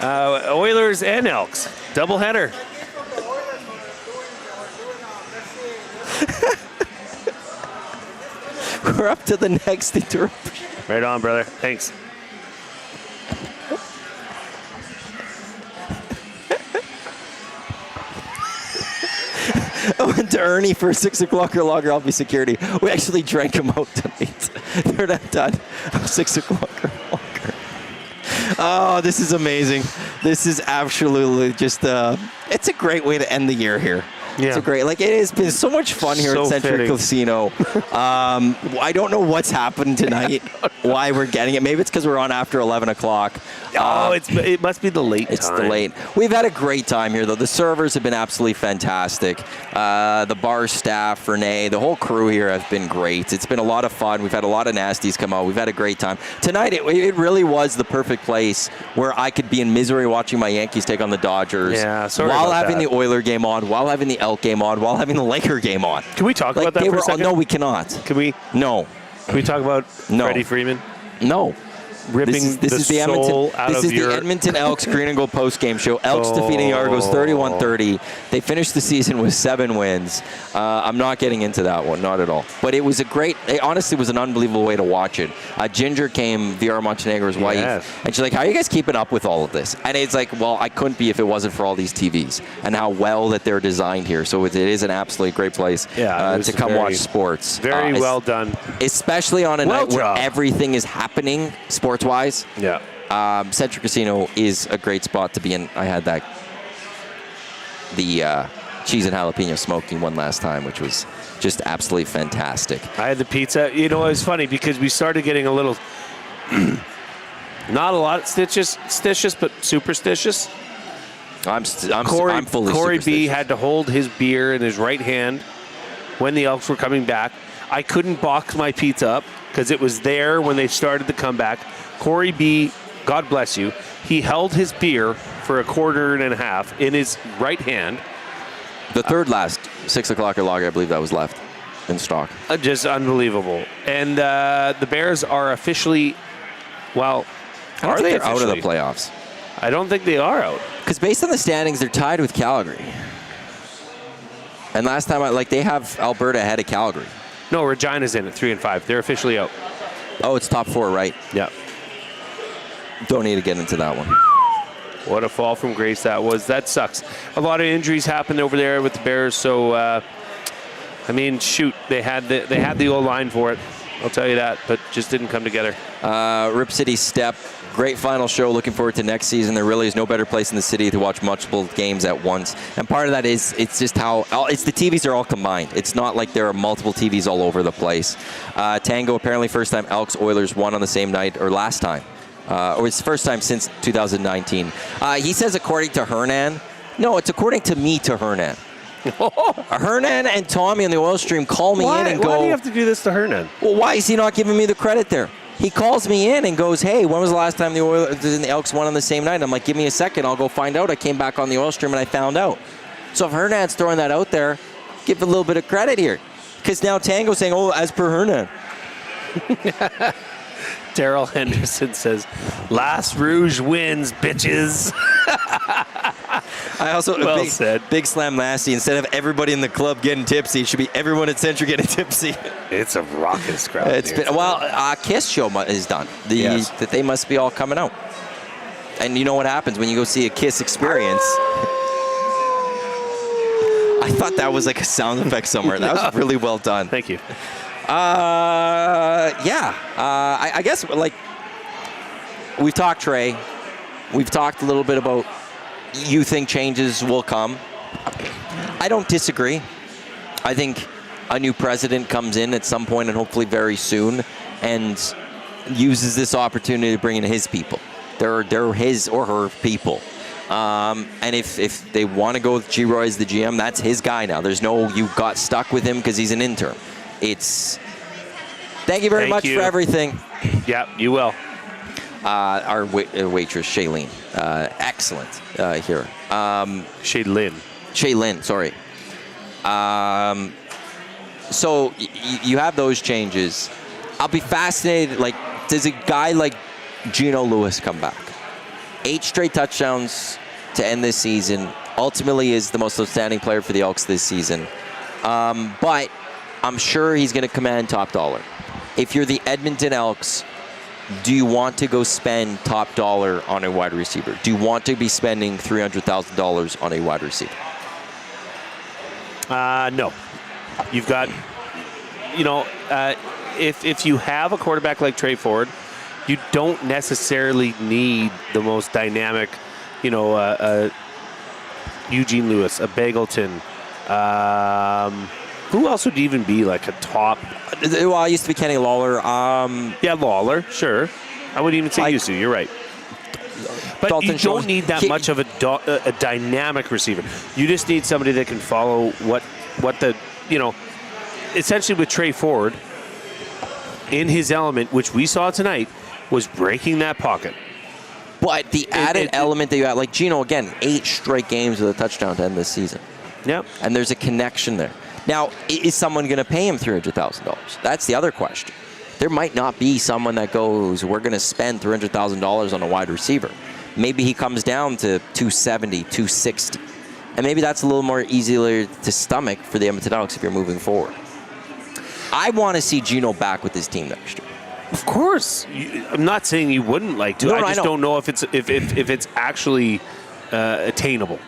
God. Oilers and Elks. Doubleheader. We're up to the next interruption. Right on, brother. Thanks. I went to Ernie for a 6 o'clock or longer. I'll be security. We actually drank him out tonight. They're not done. 6 o'clock or longer. Oh, this is amazing. This is absolutely just it's a great way to end the year here. Yeah. It's a great, it has been so much fun here at Century Casino. I don't know what's happened tonight, why we're getting it. Maybe it's because we're on after 11 o'clock. It must be the late time. It's the late. We've had a great time here, though. The servers have been absolutely fantastic. The bar staff, Renee, the whole crew here have been great. It's been a lot of fun. We've had a lot of nasties come out. We've had a great time. Tonight, it really was the perfect place where I could be in misery watching my Yankees take on the Dodgers. Yeah, sorry while about having that. the Oiler game on, while having the Elk game on, while having the Laker game on. Can we talk about that for a second? No, we cannot. Can we? No. Can we talk about Freddie Freeman? No. Ripping this is the Edmonton Elks Green and Gold Postgame Show. Elks defeating the Argos 31-30. They finished the season with 7 wins. I'm not getting into that one, not at all. But it was it honestly was an unbelievable way to watch it. Ginger came, VR Montenegro's wife, and she's like, how are you guys keeping up with all of this? And it's like, well, I couldn't be if it wasn't for all these TVs and how well that they're designed here. So it is an absolutely great place to come watch sports. Very well done. Especially on a night where everything is happening sports-wise. Yeah. Central Casino is a great spot to be in. I had the cheese and jalapeno smoking one last time, which was just absolutely fantastic. I had the pizza. You know, it was funny because we started getting a little, not a lot stitious, but superstitious. I'm fully Corey superstitious. B had to hold his beer in his right hand when the Elks were coming back. I couldn't box my pizza up because it was there when they started the comeback. Corey B, God bless you, he held his beer for a quarter and a half in his right hand. The third last 6 o'clock or longer, I believe that was left in stock. Just unbelievable. And the Bears are officially, are they out of the playoffs? I don't think they are out. Because based on the standings, they're tied with Calgary. And last time, they have Alberta ahead of Calgary. No, Regina's in at 3-5. They're officially out. Oh, it's top 4, right? Yeah. Don't need to get into that one. What a fall from grace that was. That sucks. A lot of injuries happened over there with the Bears. So, shoot, they had the O-line for it. I'll tell you that, but just didn't come together. Rip City Step, great final show. Looking forward to next season. There really is no better place in the city to watch multiple games at once. And part of that is it's just how it's the TVs are all combined. It's not like there are multiple TVs all over the place. Tango, apparently first time Elks Oilers won on the same night, or last time. Or it's the first time since 2019. He says according to Hernan. No, it's according to me to Hernan. Hernan and Tommy on the oil stream call me in and go, why do you have to do this to Hernan? well, why is he not giving me the credit there? He calls me in and goes, hey, when was the last time the Oilers and the Elks won on the same night? I'm like, give me a second, I'll go find out. I came back on the oil stream and I found out. So if Hernan's throwing that out there, give a little bit of credit here. Because now Tango's saying, oh, as per Hernan. Daryl Henderson says, last Rouge wins, bitches. I also, Well said. Big Slam Lassie, instead of everybody in the club getting tipsy, it should be everyone at Century getting tipsy. It's a raucous crowd. It's been, well, Kiss show is done. Yes. That they must be all coming out. And you know what happens when you go see a Kiss experience? I thought that was like a sound effect somewhere. That was really well done. Thank you. I guess, like, we've talked Trey. We've talked a little bit about you think changes will come. I don't disagree. I think a new president comes in at some point and hopefully very soon and uses this opportunity to bring in his people. They're his or her people. And if they want to go with G. Roy as the GM, that's his guy now. There's no you got stuck with him because he's an intern. It's thank you very much for everything. Yeah, you will. Our waitress, Shailene. Excellent here. Shailene, sorry. So you have those changes. I'll be fascinated, like, does a guy like Geno Lewis come back? 8 straight touchdowns to end this season. Ultimately is the most outstanding player for the Elks this season. But I'm sure he's going to command top dollar. If you're the Edmonton Elks, do you want to go spend top dollar on a wide receiver? Do you want to be spending $300,000 on a wide receiver? No. You've got, if you have a quarterback like Trey Ford, you don't necessarily need the most dynamic, Eugene Lewis, a Bagleton. Who else would even be like a top? Well, I used to be Kenny Lawler. Yeah, Lawler, sure. I wouldn't even say Yusu, you're right. But Dalton you Schultz. don't need that much of a dynamic receiver. You just need somebody that can follow what the, essentially with Trey Ford in his element, which we saw tonight, was breaking that pocket. But the added element that you have, like Geno, again, 8 straight games with a touchdown to end this season. Yep. And there's a connection there. Now, is someone going to pay him $300,000? That's the other question. There might not be someone that goes, we're going to spend $300,000 on a wide receiver. Maybe he comes down to $270,000, $260,000. And maybe that's a little more easier to stomach for the Edmonton Elks if you're moving forward. I want to see Geno back with his team next year. Of course. I'm not saying you wouldn't like to. No, I just don't know if it's actually attainable.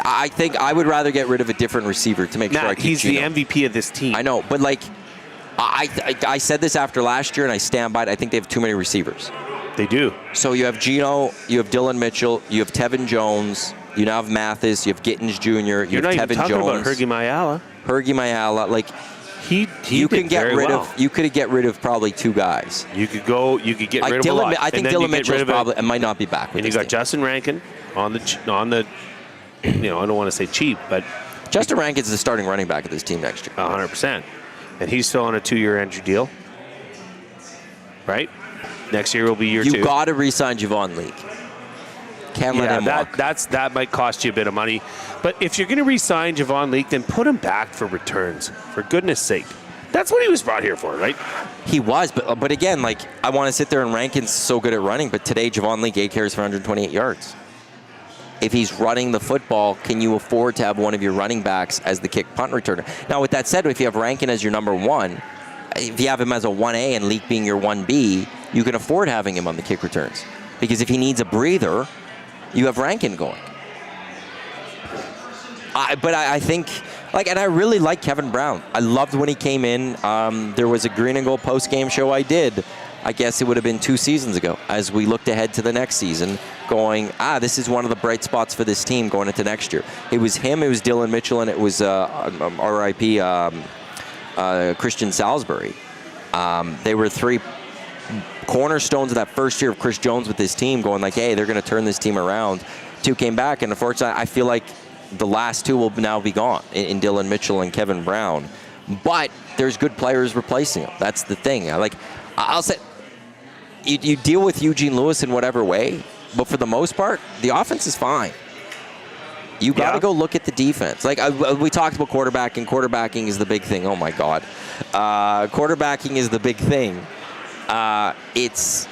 I think I would rather get rid of a different receiver to make sure I keep he's Geno. the MVP of this team. I know, but like, I said this after last year, and I stand by it. I think they have too many receivers. They do. So you have Geno, you have Dylan Mitchell, you have Tevin Jones, you now have Mathis, you have Gittins Jr., You're have not Tevin even talking Jones, about Hergy Mayala. Like, he you did can get very rid well. of. You could get rid of probably 2 guys. You could get rid of a lot. I think Dylan Mitchell probably might not be back. And you got Justin Rankin on the. I don't want to say cheap, but Justin Rankin's the starting running back of this team next year. 100%, and he's still on a 2-year entry deal. Right, next year will be year 2. You got to re-sign Javon Leake. Can't let him walk. That might cost you a bit of money, but if you're going to re-sign Javon Leake, then put him back for returns. For goodness sake, that's what he was brought here for, right? He was, but again, like, I want to sit there and Rankin's so good at running, but today Javon Leake 8 carries for 128 yards. If he's running the football, can you afford to have one of your running backs as the kick punt returner? Now, with that said, if you have Rankin as your number 1, if you have him as a 1A and Leake being your 1B, you can afford having him on the kick returns. Because if he needs a breather, you have Rankin going. But I think And I really like Kevin Brown. I loved when he came in. There was a Green and Gold post-game show I did. I guess it would have been 2 seasons ago, as we looked ahead to the next season, going, this is one of the bright spots for this team going into next year. It was him, it was Dylan Mitchell, and it was R.I.P. Christian Salisbury. They were 3 cornerstones of that first year of Chris Jones with his team, going like, hey, they're going to turn this team around. 2 came back, and unfortunately, I feel like the last 2 will now be gone in Dylan Mitchell and Kevin Brown. But there's good players replacing them. That's the thing. I'll say, you deal with Eugene Lewis in whatever way, but for the most part, the offense is fine. You got to go look at the defense. We talked about quarterbacking. Quarterbacking is the big thing. Oh, my God. Quarterbacking is the big thing. It's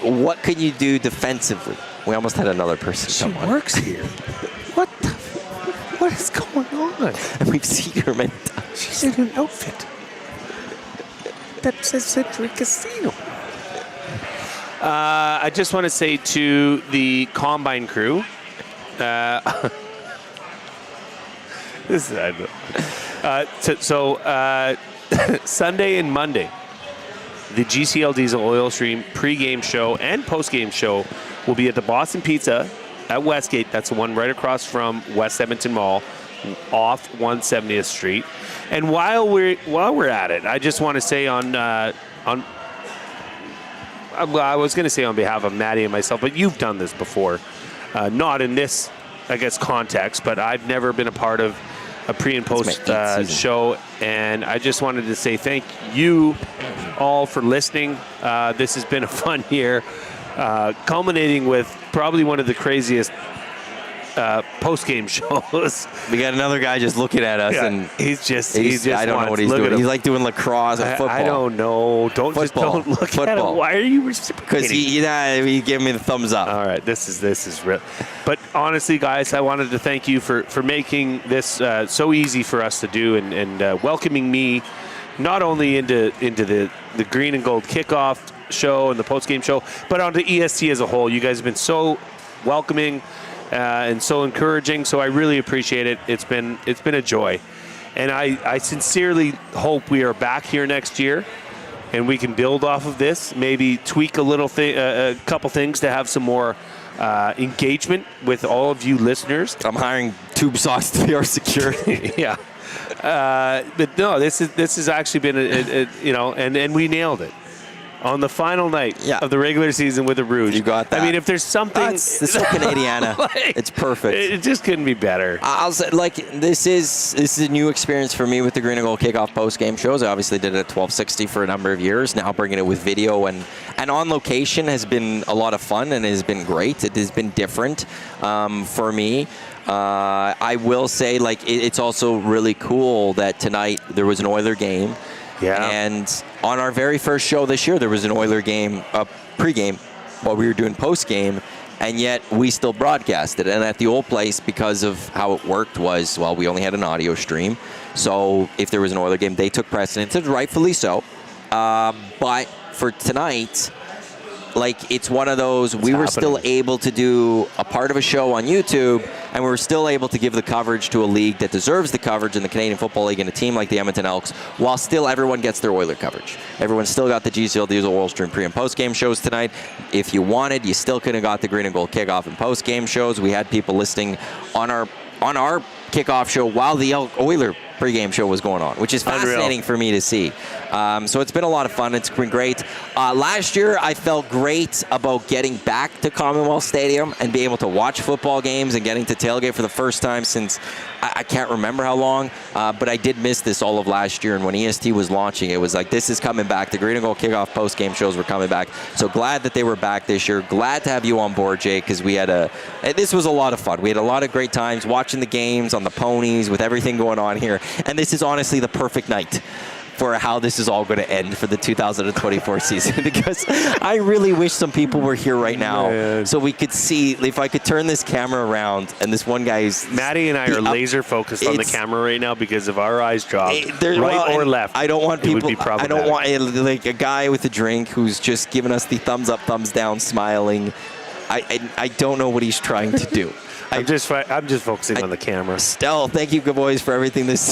what can you do defensively? We almost had another person come on. She works here. What is going on? And we've seen her many times. She's in an outfit that says Century Casino. I just want to say to the Combine crew, Sunday and Monday, the GCL Diesel Oil Stream pregame show and postgame show will be at the Boston Pizza at Westgate. That's the one right across from West Edmonton Mall, off 170th Street. And while we're at it, I just want to say I was going to say on behalf of Maddie and myself, but you've done this before, not in this, I guess, context, but I've never been a part of a pre and post show, and I just wanted to say thank you all for listening. This has been a fun year, culminating with probably one of the craziest post-game shows. We got another guy just looking at us, and he's just I don't know what he's doing. He's like doing lacrosse or football. I don't know. Don't look at him. Why are you reciprocating? Because he gave me the thumbs up. All right, this is real. But honestly, guys, I wanted to thank you for making this so easy for us to do and welcoming me not only into the Green and Gold kickoff show and the post-game show, but onto EST as a whole. You guys have been so welcoming and so encouraging, so I really appreciate it. It's been a joy, and I sincerely hope we are back here next year and we can build off of this, maybe tweak a couple things to have some more engagement with all of you listeners. I'm hiring tube socks to be our security. Yeah, but no, this has actually been and we nailed it on the final night of the regular season with the Rouge. You got that. I mean, if there's something... This is Canadiana. It's perfect. It just couldn't be better. I'll say, this is a new experience for me with the Green and Gold kickoff post-game shows. I obviously did it at 1260 for a number of years. Now bringing it with video and on location has been a lot of fun and has been great. It has been different for me. I will say, it's also really cool that tonight there was an Oiler game. Yeah. And on our very first show this year, there was an Oiler game, pregame, while we were doing postgame, and yet we still broadcasted. And at the old place, because of how it worked, we only had an audio stream. So if there was an Oiler game, they took precedence, and rightfully so. But for tonight, it's one of those, we were still able to do a part of a show on YouTube, and we were still able to give the coverage to a league that deserves the coverage in the Canadian Football League and a team like the Edmonton Elks, while still everyone gets their Oiler coverage. Everyone still got the GCL Diesel Oil Stream pre- and post-game shows tonight. If you wanted, you still could have got the Green and Gold kickoff and post-game shows. We had people listening on our kickoff show while the Oiler pregame show was going on, which is fascinating for me to see. So it's been a lot of fun. It's been great. Last year, I felt great about getting back to Commonwealth Stadium and being able to watch football games and getting to tailgate for the first time since I can't remember how long, but I did miss this all of last year. And when EST was launching, it was like, this is coming back. The Green and Gold kickoff post-game shows were coming back. So glad that they were back this year. Glad to have you on board, Jay, because this was a lot of fun. We had a lot of great times watching the games on the ponies with everything going on here. And this is honestly the perfect night for how this is all going to end for the 2024 season, because I really wish some people were here right now so we could see, if I could turn this camera around and this one guy's... Maddie and I are laser focused on the camera right now because of our eyes job, or left. I don't want people... I don't want a guy with a drink who's just giving us the thumbs up, thumbs down, smiling. I don't know what he's trying to do. I'm just focusing on the camera. Stell, thank you, good boys, for everything this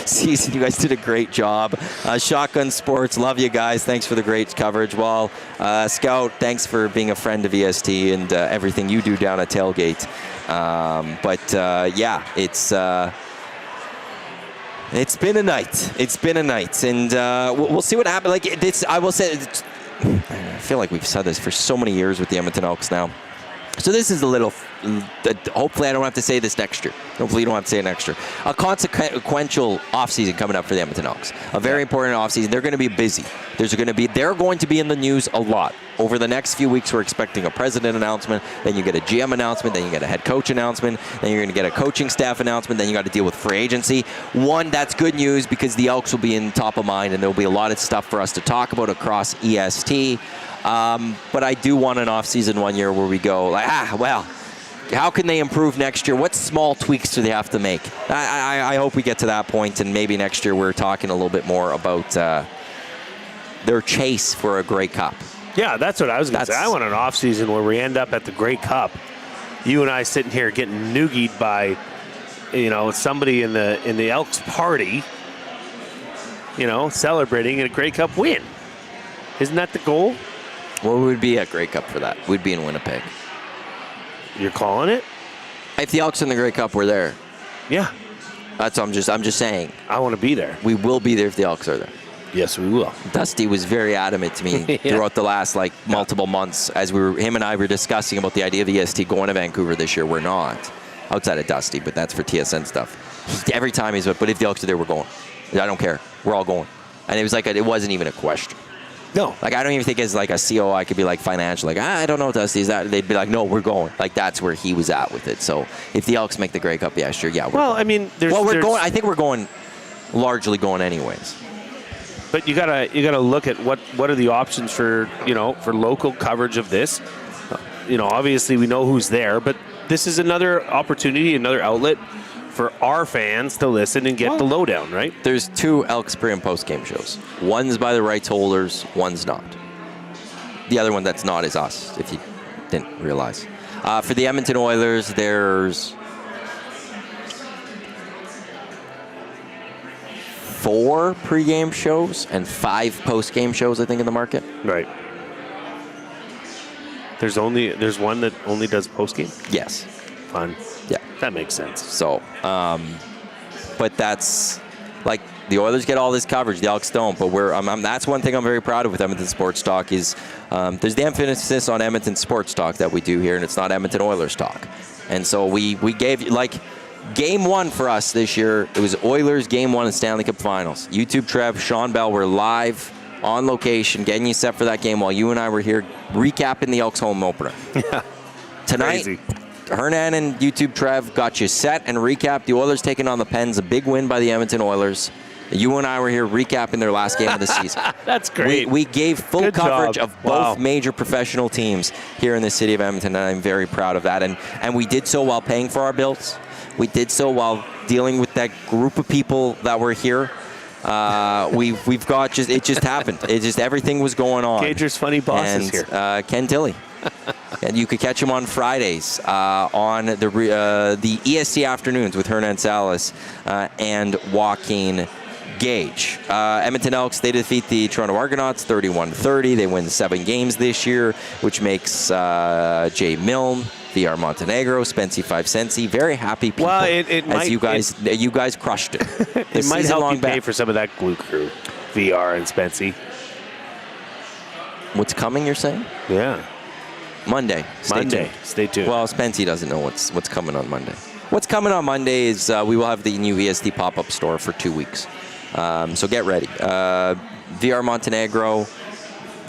season. You guys did a great job. Shotgun Sports, love you guys. Thanks for the great coverage. Well, Scout, thanks for being a friend of EST and everything you do down at Tailgate. Yeah, it's been a night. It's been a night, and we'll see what happens. Like this, I will say, I feel like we've said this for so many years with the Edmonton Elks now. So this is a little, hopefully I don't have to say this next year. Hopefully you don't have to say it next year. A consequential offseason coming up for the Edmonton Elks. A very important offseason. They're going to be busy. They're going to be in the news a lot. Over the next few weeks, we're expecting a president announcement. Then you get a GM announcement. Then you get a head coach announcement. Then you're going to get a coaching staff announcement. Then you got to deal with free agency. One, that's good news because the Elks will be in top of mind, and there'll be a lot of stuff for us to talk about across EST. But I do want an offseason one year where we go, like, how can they improve next year? What small tweaks do they have to make? I hope we get to that point, and maybe next year we're talking a little bit more about their chase for a Grey Cup. Yeah, that's what I was going to say. I want an offseason where we end up at the Grey Cup. You and I sitting here getting noogied by, somebody in the Elks party, celebrating a Grey Cup win. Isn't that the goal? Well, we would be at Grey Cup for that. We'd be in Winnipeg. You're calling it? If the Elks in the Grey Cup were there. Yeah. That's what I'm just saying. I want to be there. We will be there if the Elks are there. Yes, we will. Dusty was very adamant to me throughout the last multiple months as him and I were discussing about the idea of EST going to Vancouver this year. We're not. Outside of Dusty, but that's for TSN stuff. Every time he's like, but if the Elks are there, we're going. I don't care. We're all going. And it was it wasn't even a question. No. I don't even think as a CEO I could be financial. I don't know what Dusty is that. They'd be like, no, we're going. That's where he was at with it. So if the Elks make the Grey Cup, yeah, sure, yeah. Going. We're going. I think we're going, largely going anyways. But you gotta look at what are the options for local coverage of this. Obviously we know who's there, but this is another opportunity, another outlet for our fans to listen and get the lowdown, right? There's 2 Elks pre- and post-game shows. One's by the rights holders, one's not. The other one that's not is us, if you didn't realize. For the Edmonton Oilers, there's 4 pre-game shows and 5 post-game shows, I think, in the market. Right. There's one that only does post-game? Yes. Fun. Yeah. That makes sense. So, but that's the Oilers get all this coverage, the Elks don't. But that's one thing I'm very proud of with Edmonton Sports Talk is there's the emphasis on Edmonton Sports Talk that we do here, and it's not Edmonton Oilers Talk. And so we gave Game 1 for us this year. It was Oilers Game 1 in Stanley Cup Finals. YouTube Trev, Sean Bell were live on location, getting you set for that game while you and I were here recapping the Elks home opener. Yeah. Tonight. Crazy. Hernan and YouTube Trev got you set and recapped. The Oilers taking on the Pens, a big win by the Edmonton Oilers. You and I were here recapping their last game of the season. That's great. We gave full Good coverage job. of both major professional teams here in the city of Edmonton, and I'm very proud of that. And we did so while paying for our bills. We did so while dealing with that group of people that were here. We've got it just happened. Everything was going on. Gager's funny boss is here. Ken Tilley. And you could catch him on Fridays on the ESC afternoons with Hernan Salas and Joaquin Gage. Edmonton Elks, they defeat the Toronto Argonauts 31-30. They win 7 games this year, which makes Jay Milne, VR Montenegro, Spency 5 Sensi, very happy people. Well, it might, you guys crushed it. It might help you pay for some of that glue crew, VR and Spency. What's coming, you're saying? Yeah. Monday. Stay tuned. Well, Spency doesn't know what's coming on Monday. What's coming on Monday is we will have the new EST pop-up store for 2 weeks. So get ready. VR Montenegro,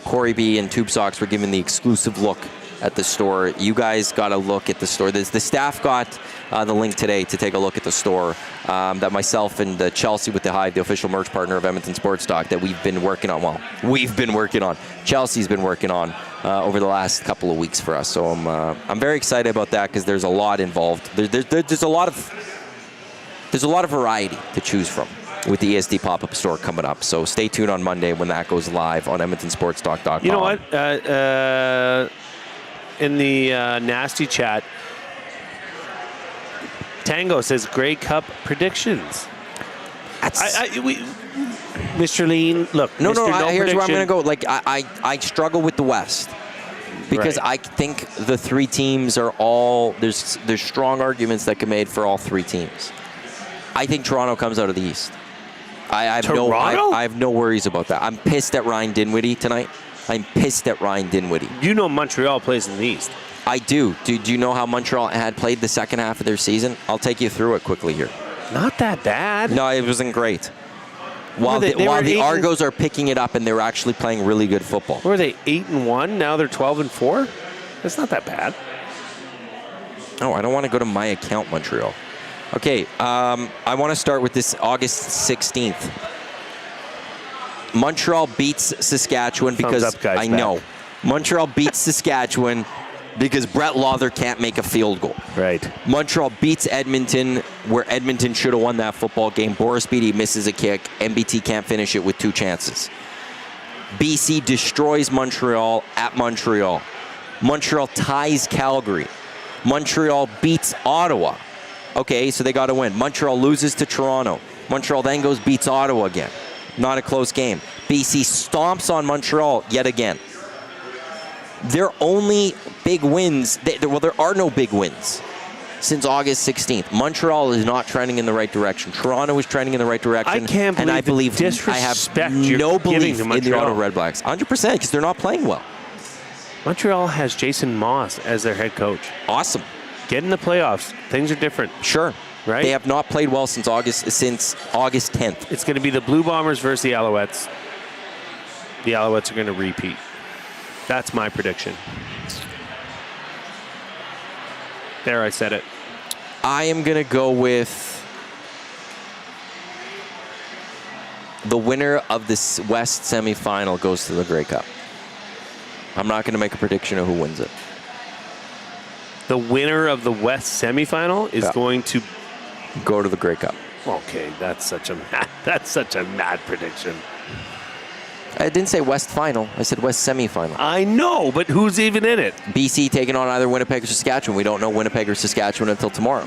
Corey B, and Tube Socks were given the exclusive look at the store. You guys got a look at the store. The staff got the link today to take a look at the store that myself and Chelsea with the Hive, the official merch partner of Edmonton Sports Talk, that we've been working on. Well, we've been working on. Chelsea's been working on over the last couple of weeks for us. So I'm very excited about that because there's a lot involved. There's a lot of variety to choose from with the ESD pop-up store coming up. So stay tuned on Monday when that goes live on EdmontonSportsTalk.com. You know what? In the nasty chat, Tango says Grey Cup predictions. Mr. Lean, look. No, Mr. here's where I'm prediction. going to go. Like, I struggle with the West because Right. I think the three teams are all, there's strong arguments that can be made for all three teams. I think Toronto comes out of the East. I have no worries about that. I'm pissed at Ryan Dinwiddie tonight. I'm pissed at Ryan Dinwiddie. You know Montreal plays in the East. I do. Do you know how Montreal had played the second half of their season? I'll take you through it quickly here. Not that bad. No, it wasn't great. While They were the 8 Argos are picking it up and they're actually playing really good football. Were they 8-1? Now they're 12-4. That's not that bad. Oh, I don't want to go to my account, Montreal. Okay, I want to start with this August 16th. Montreal beats Saskatchewan because Thumbs up, guys, I back. know. Montreal beats Saskatchewan because Brett Lawther can't make a field goal. Right. Montreal beats Edmonton, where Edmonton should have won that football game. Boris Beatty misses a kick. MBT can't finish it with 2 chances. BC destroys Montreal at Montreal. Montreal ties Calgary. Montreal beats Ottawa. Okay, so they got to win. Montreal loses to Toronto. Montreal then beats Ottawa again. Not a close game. BC stomps on Montreal yet again. Their only big wins, there are no big wins since August 16th. Montreal is not trending in the right direction. Toronto is trending in the right direction. I can't believe and I believe the I disrespect have you're no giving belief to in the Montreal. Ottawa Red Blacks. 100% because they're not playing well. Montreal has Jason Moss as their head coach. Awesome. Get in the playoffs. Things are different. Sure. Right? They have not played well since August 10th. It's going to be the Blue Bombers versus the Alouettes. The Alouettes are going to repeat. That's my prediction. There, I said it. I am going to go with the winner of this West semifinal goes to the Grey Cup. I'm not going to make a prediction of who wins it. The winner of the West semifinal is going to go to the Grey Cup. Okay, that's such a mad prediction. I didn't say West final. I said West semifinal. I know, but who's even in it? BC taking on either Winnipeg or Saskatchewan. We don't know Winnipeg or Saskatchewan until tomorrow.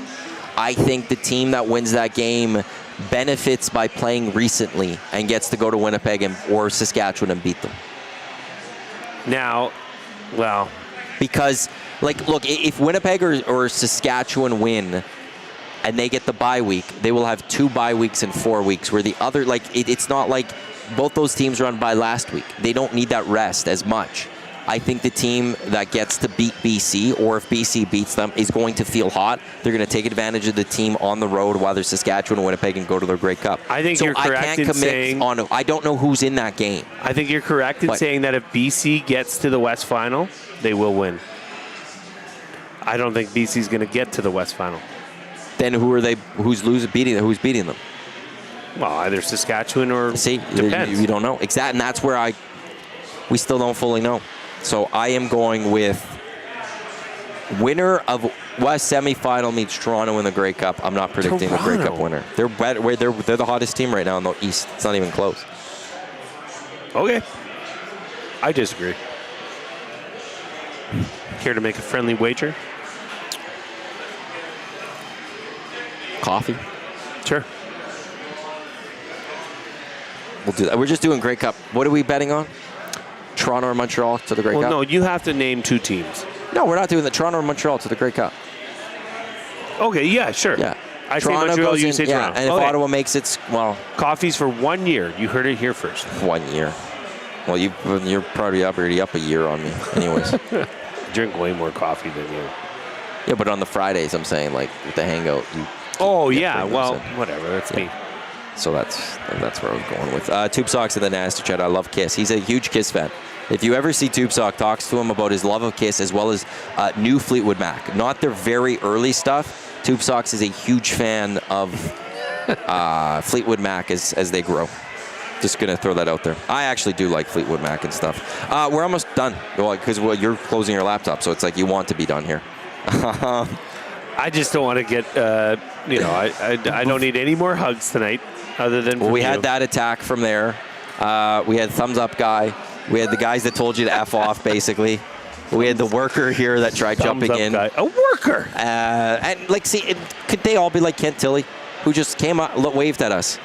I think the team that wins that game benefits by playing recently and gets to go to Winnipeg or Saskatchewan and beat them. Now, well, because, look, if Winnipeg or Saskatchewan win and they get the bye week, they will have 2 bye weeks in 4 weeks, where the other, it's not like both those teams run by last week. They don't need that rest as much. I think the team that gets to beat BC, or if BC beats them, is going to feel hot. They're going to take advantage of the team on the road while they're Saskatchewan and Winnipeg and go to their Grey Cup. I think you're correct in saying... I don't know who's in that game. I think you're correct in saying that if BC gets to the West Final, they will win. I don't think BC's going to get to the West Final. Then who's beating them? Well, either Saskatchewan or depends. You don't know. Exactly, and that's where we still don't fully know. So I am going with winner of West semifinal meets Toronto in the Grey Cup. I'm not predicting the Grey Cup winner. They're better. They're the hottest team right now in the East. It's not even close. Okay. I disagree. Care to make a friendly wager? Coffee? Sure. We'll do that. We're just doing Grey Cup. What are we betting on? Toronto or Montreal to the Grey Cup? Well, no, you have to name 2 teams. No, we're not doing the Toronto or Montreal to the Grey Cup. Okay, yeah, sure. Yeah. I say Montreal, you say Toronto. And if Ottawa makes it, coffee's for 1 year. You heard it here first. 1 year. Well, you're probably already up a year on me anyways. Drink way more coffee than you. Yeah, but on the Fridays, I'm saying, with the hangout, whatever. That's me. So that's where I was going with. Tube Sock's in the Nasty Chat. I love Kiss. He's a huge Kiss fan. If you ever see Tube Sock, talks to him about his love of Kiss as well as new Fleetwood Mac. Not their very early stuff. Tube Socks is a huge fan of Fleetwood Mac as they grow. Just going to throw that out there. I actually do like Fleetwood Mac and stuff. We're almost done. Because you're closing your laptop, so it's like you want to be done here. I just don't want to get, I don't need any more hugs tonight other than we had that attack from there. We had Thumbs Up Guy. We had the guys that told you to F off, basically. We had the worker here that tried jumping in. Guy. A worker. And like, see, could they all be like Kent Tilley, who just came up, waved at us,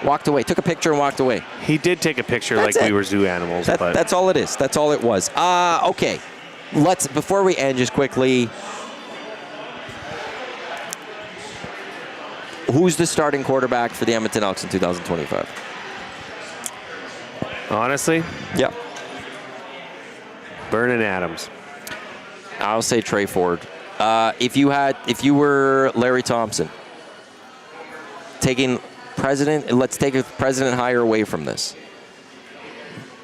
walked away, took a picture and walked away? He did take a picture That's like it. we were zoo animals. But That's all it is. That's all it was. Okay, before we end, just quickly, who's the starting quarterback for the Edmonton Elks in 2025? honestly, Yeah. Vernon Adams. I'll say Trey Ford. If you were Larry Thompson, let's take a president hire away from this.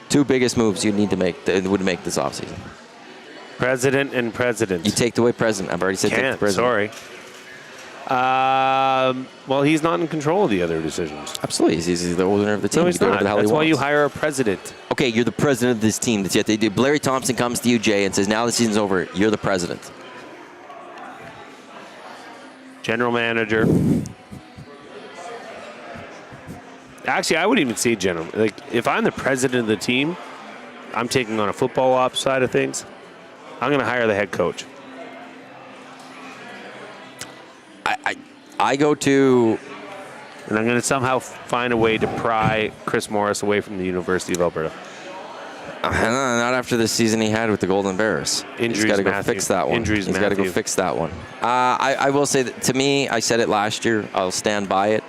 Two biggest moves you need to make that would make this offseason. President and president. You take away president. I've already said take the president. Sorry. Well, he's not in control of the other decisions. Absolutely. He's the owner of the team. No, he's He can do not. whatever the hell he That's why wants. you hire a president. Okay, you're the president of this team. That's yet they do. Larry Thompson comes to you, Jay, and says, now the season's over. You're the president. General manager. Actually, I wouldn't even say general. Like, if I'm the president of the team, I'm taking on a football ops side of things. I'm going to hire the head coach. I go to... And I'm going to somehow find a way to pry Chris Morris away from the University of Alberta. Not after the season he had with the Golden Bears. Injuries, He's got to go Matthew. fix that one. Injuries, He's got to go Matthew. fix that one. I will say that, to me, I said it last year. I'll stand by it.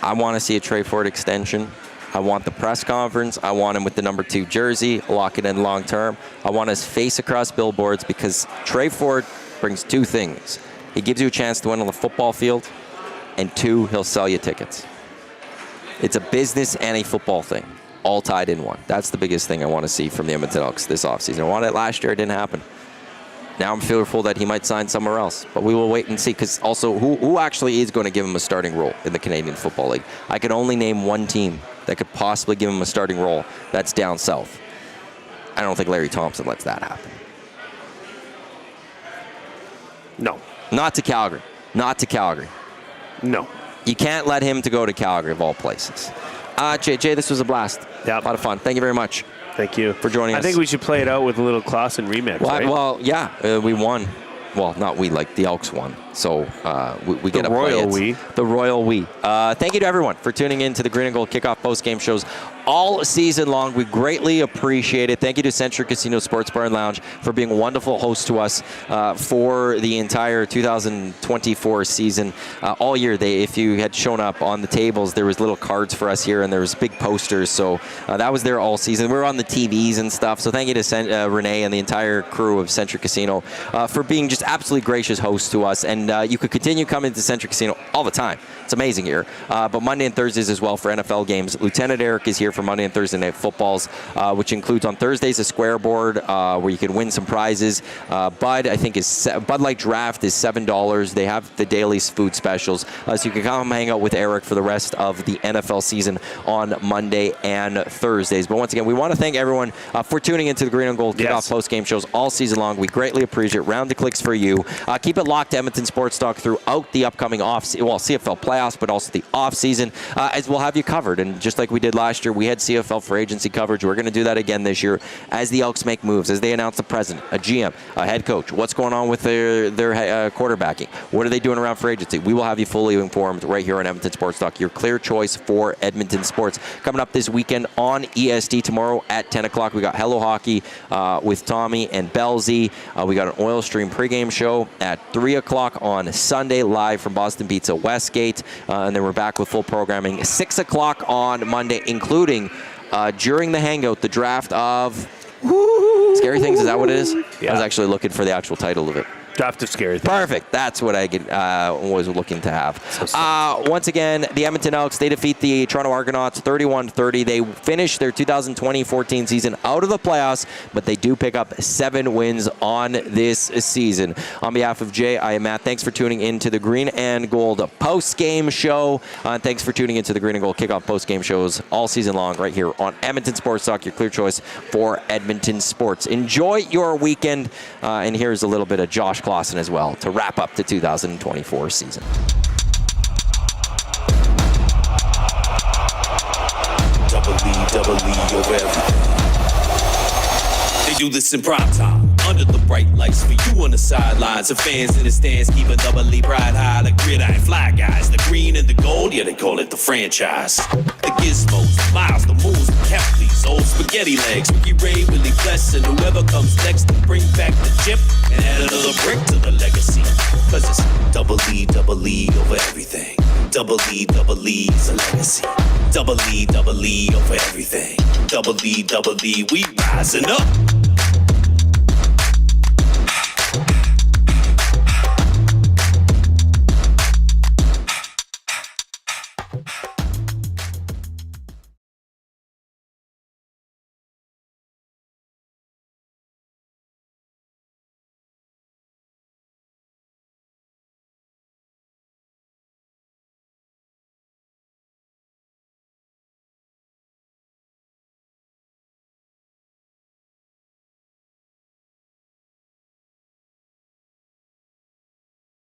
I want to see a Trey Ford extension. I want the press conference. I want him with the number 2 jersey. Lock it in long term. I want his face across billboards because Trey Ford brings 2 things. He gives you a chance to win on the football field, and 2, he'll sell you tickets. It's a business and a football thing, all tied in one. That's the biggest thing I want to see from the Edmonton Elks this offseason. I wanted it last year. It didn't happen. Now I'm fearful that he might sign somewhere else, but we will wait and see, because also who actually is going to give him a starting role in the Canadian Football League? I can only name one team that could possibly give him a starting role. That's down south. I don't think Larry Thompson lets that happen. No. Not to Calgary. Not to Calgary. No. You can't let him to go to Calgary, of all places. Jay, this was a blast. Yeah. A lot of fun. Thank you very much. Thank you For joining us. I think we should play it out with a little Clausen remix, right? Well, yeah, we won. Well, not we, like the Elks won. So we get to play royal it. we. The royal we. Thank you to everyone for tuning in to the Green and Gold Kickoff post-game shows all season long. We greatly appreciate it. Thank you to Century Casino Sports Bar and Lounge for being a wonderful host to us for the entire 2024 season. All year, if you had shown up on the tables, there was little cards for us here, and there was big posters. So that was there all season. We were on the TVs and stuff. So thank you to Renee and the entire crew of Century Casino for being just absolutely gracious hosts to us. And you could continue coming to Century Casino all the time. It's amazing here. But Monday and Thursdays as well for NFL games. Lieutenant Eric is here for Monday and Thursday night footballs, which includes on Thursdays a square board where you can win some prizes. Bud, I think, Bud Light Draft is $7. They have the daily food specials. So you can come hang out with Eric for the rest of the NFL season on Monday and Thursdays. But once again, we want to thank everyone for tuning into the Green and Gold Kickoff post-game shows all season long. We greatly appreciate it. Round the clicks for you. Keep it locked to Edmonton Sports Talk throughout the upcoming CFL playoffs, but also the off-season, as we'll have you covered. And just like we did last year, we had CFL for agency coverage. We're going to do that again this year as the Elks make moves, as they announce the president, a GM, a head coach, what's going on with their quarterbacking, what are they doing around for agency. We will have you fully informed right here on Edmonton Sports Talk, your clear choice for Edmonton sports. Coming up this weekend on ESD tomorrow at 10 o'clock, we got Hello Hockey with Tommy and Belzy. We got an Oil Stream pregame show at 3 o'clock on Sunday, live from Boston Pizza Westgate. And then we're back with full programming 6 o'clock on Monday, including during the hangout, the draft of Scary Things. Is that what it is? Yeah. I was actually looking for the actual title of it. Draft of Scary Things. Perfect. That's what I was looking to have. Once again, the Edmonton Elks, they defeat the Toronto Argonauts 31-30. They finish their 2020-14 season out of the playoffs, but they do pick up 7 wins on this season. On behalf of Jay, I am Matt. Thanks for tuning in to the Green and Gold post-game show. Thanks for tuning into the Green and Gold Kickoff post-game shows all season long right here on Edmonton Sports Talk, your clear choice for Edmonton sports. Enjoy your weekend, and here's a little bit of Josh Clausen as well to wrap up the 2024 season. Double E over everything. They do this in prime time, under the bright lights for you on the sidelines, and fans in the stands keeping doubly pride high. The gridiron fly guys, the green and the gold, yeah, they call it the franchise. The gizmos, the miles, the moves, the Keflies, old spaghetti legs, Ricky Ray, Willie Bless, and whoever comes next to bring back the chip and add another brick to the legacy. Cause it's double E over everything. Double E is a legacy. Double E over everything. Double E, we rising up.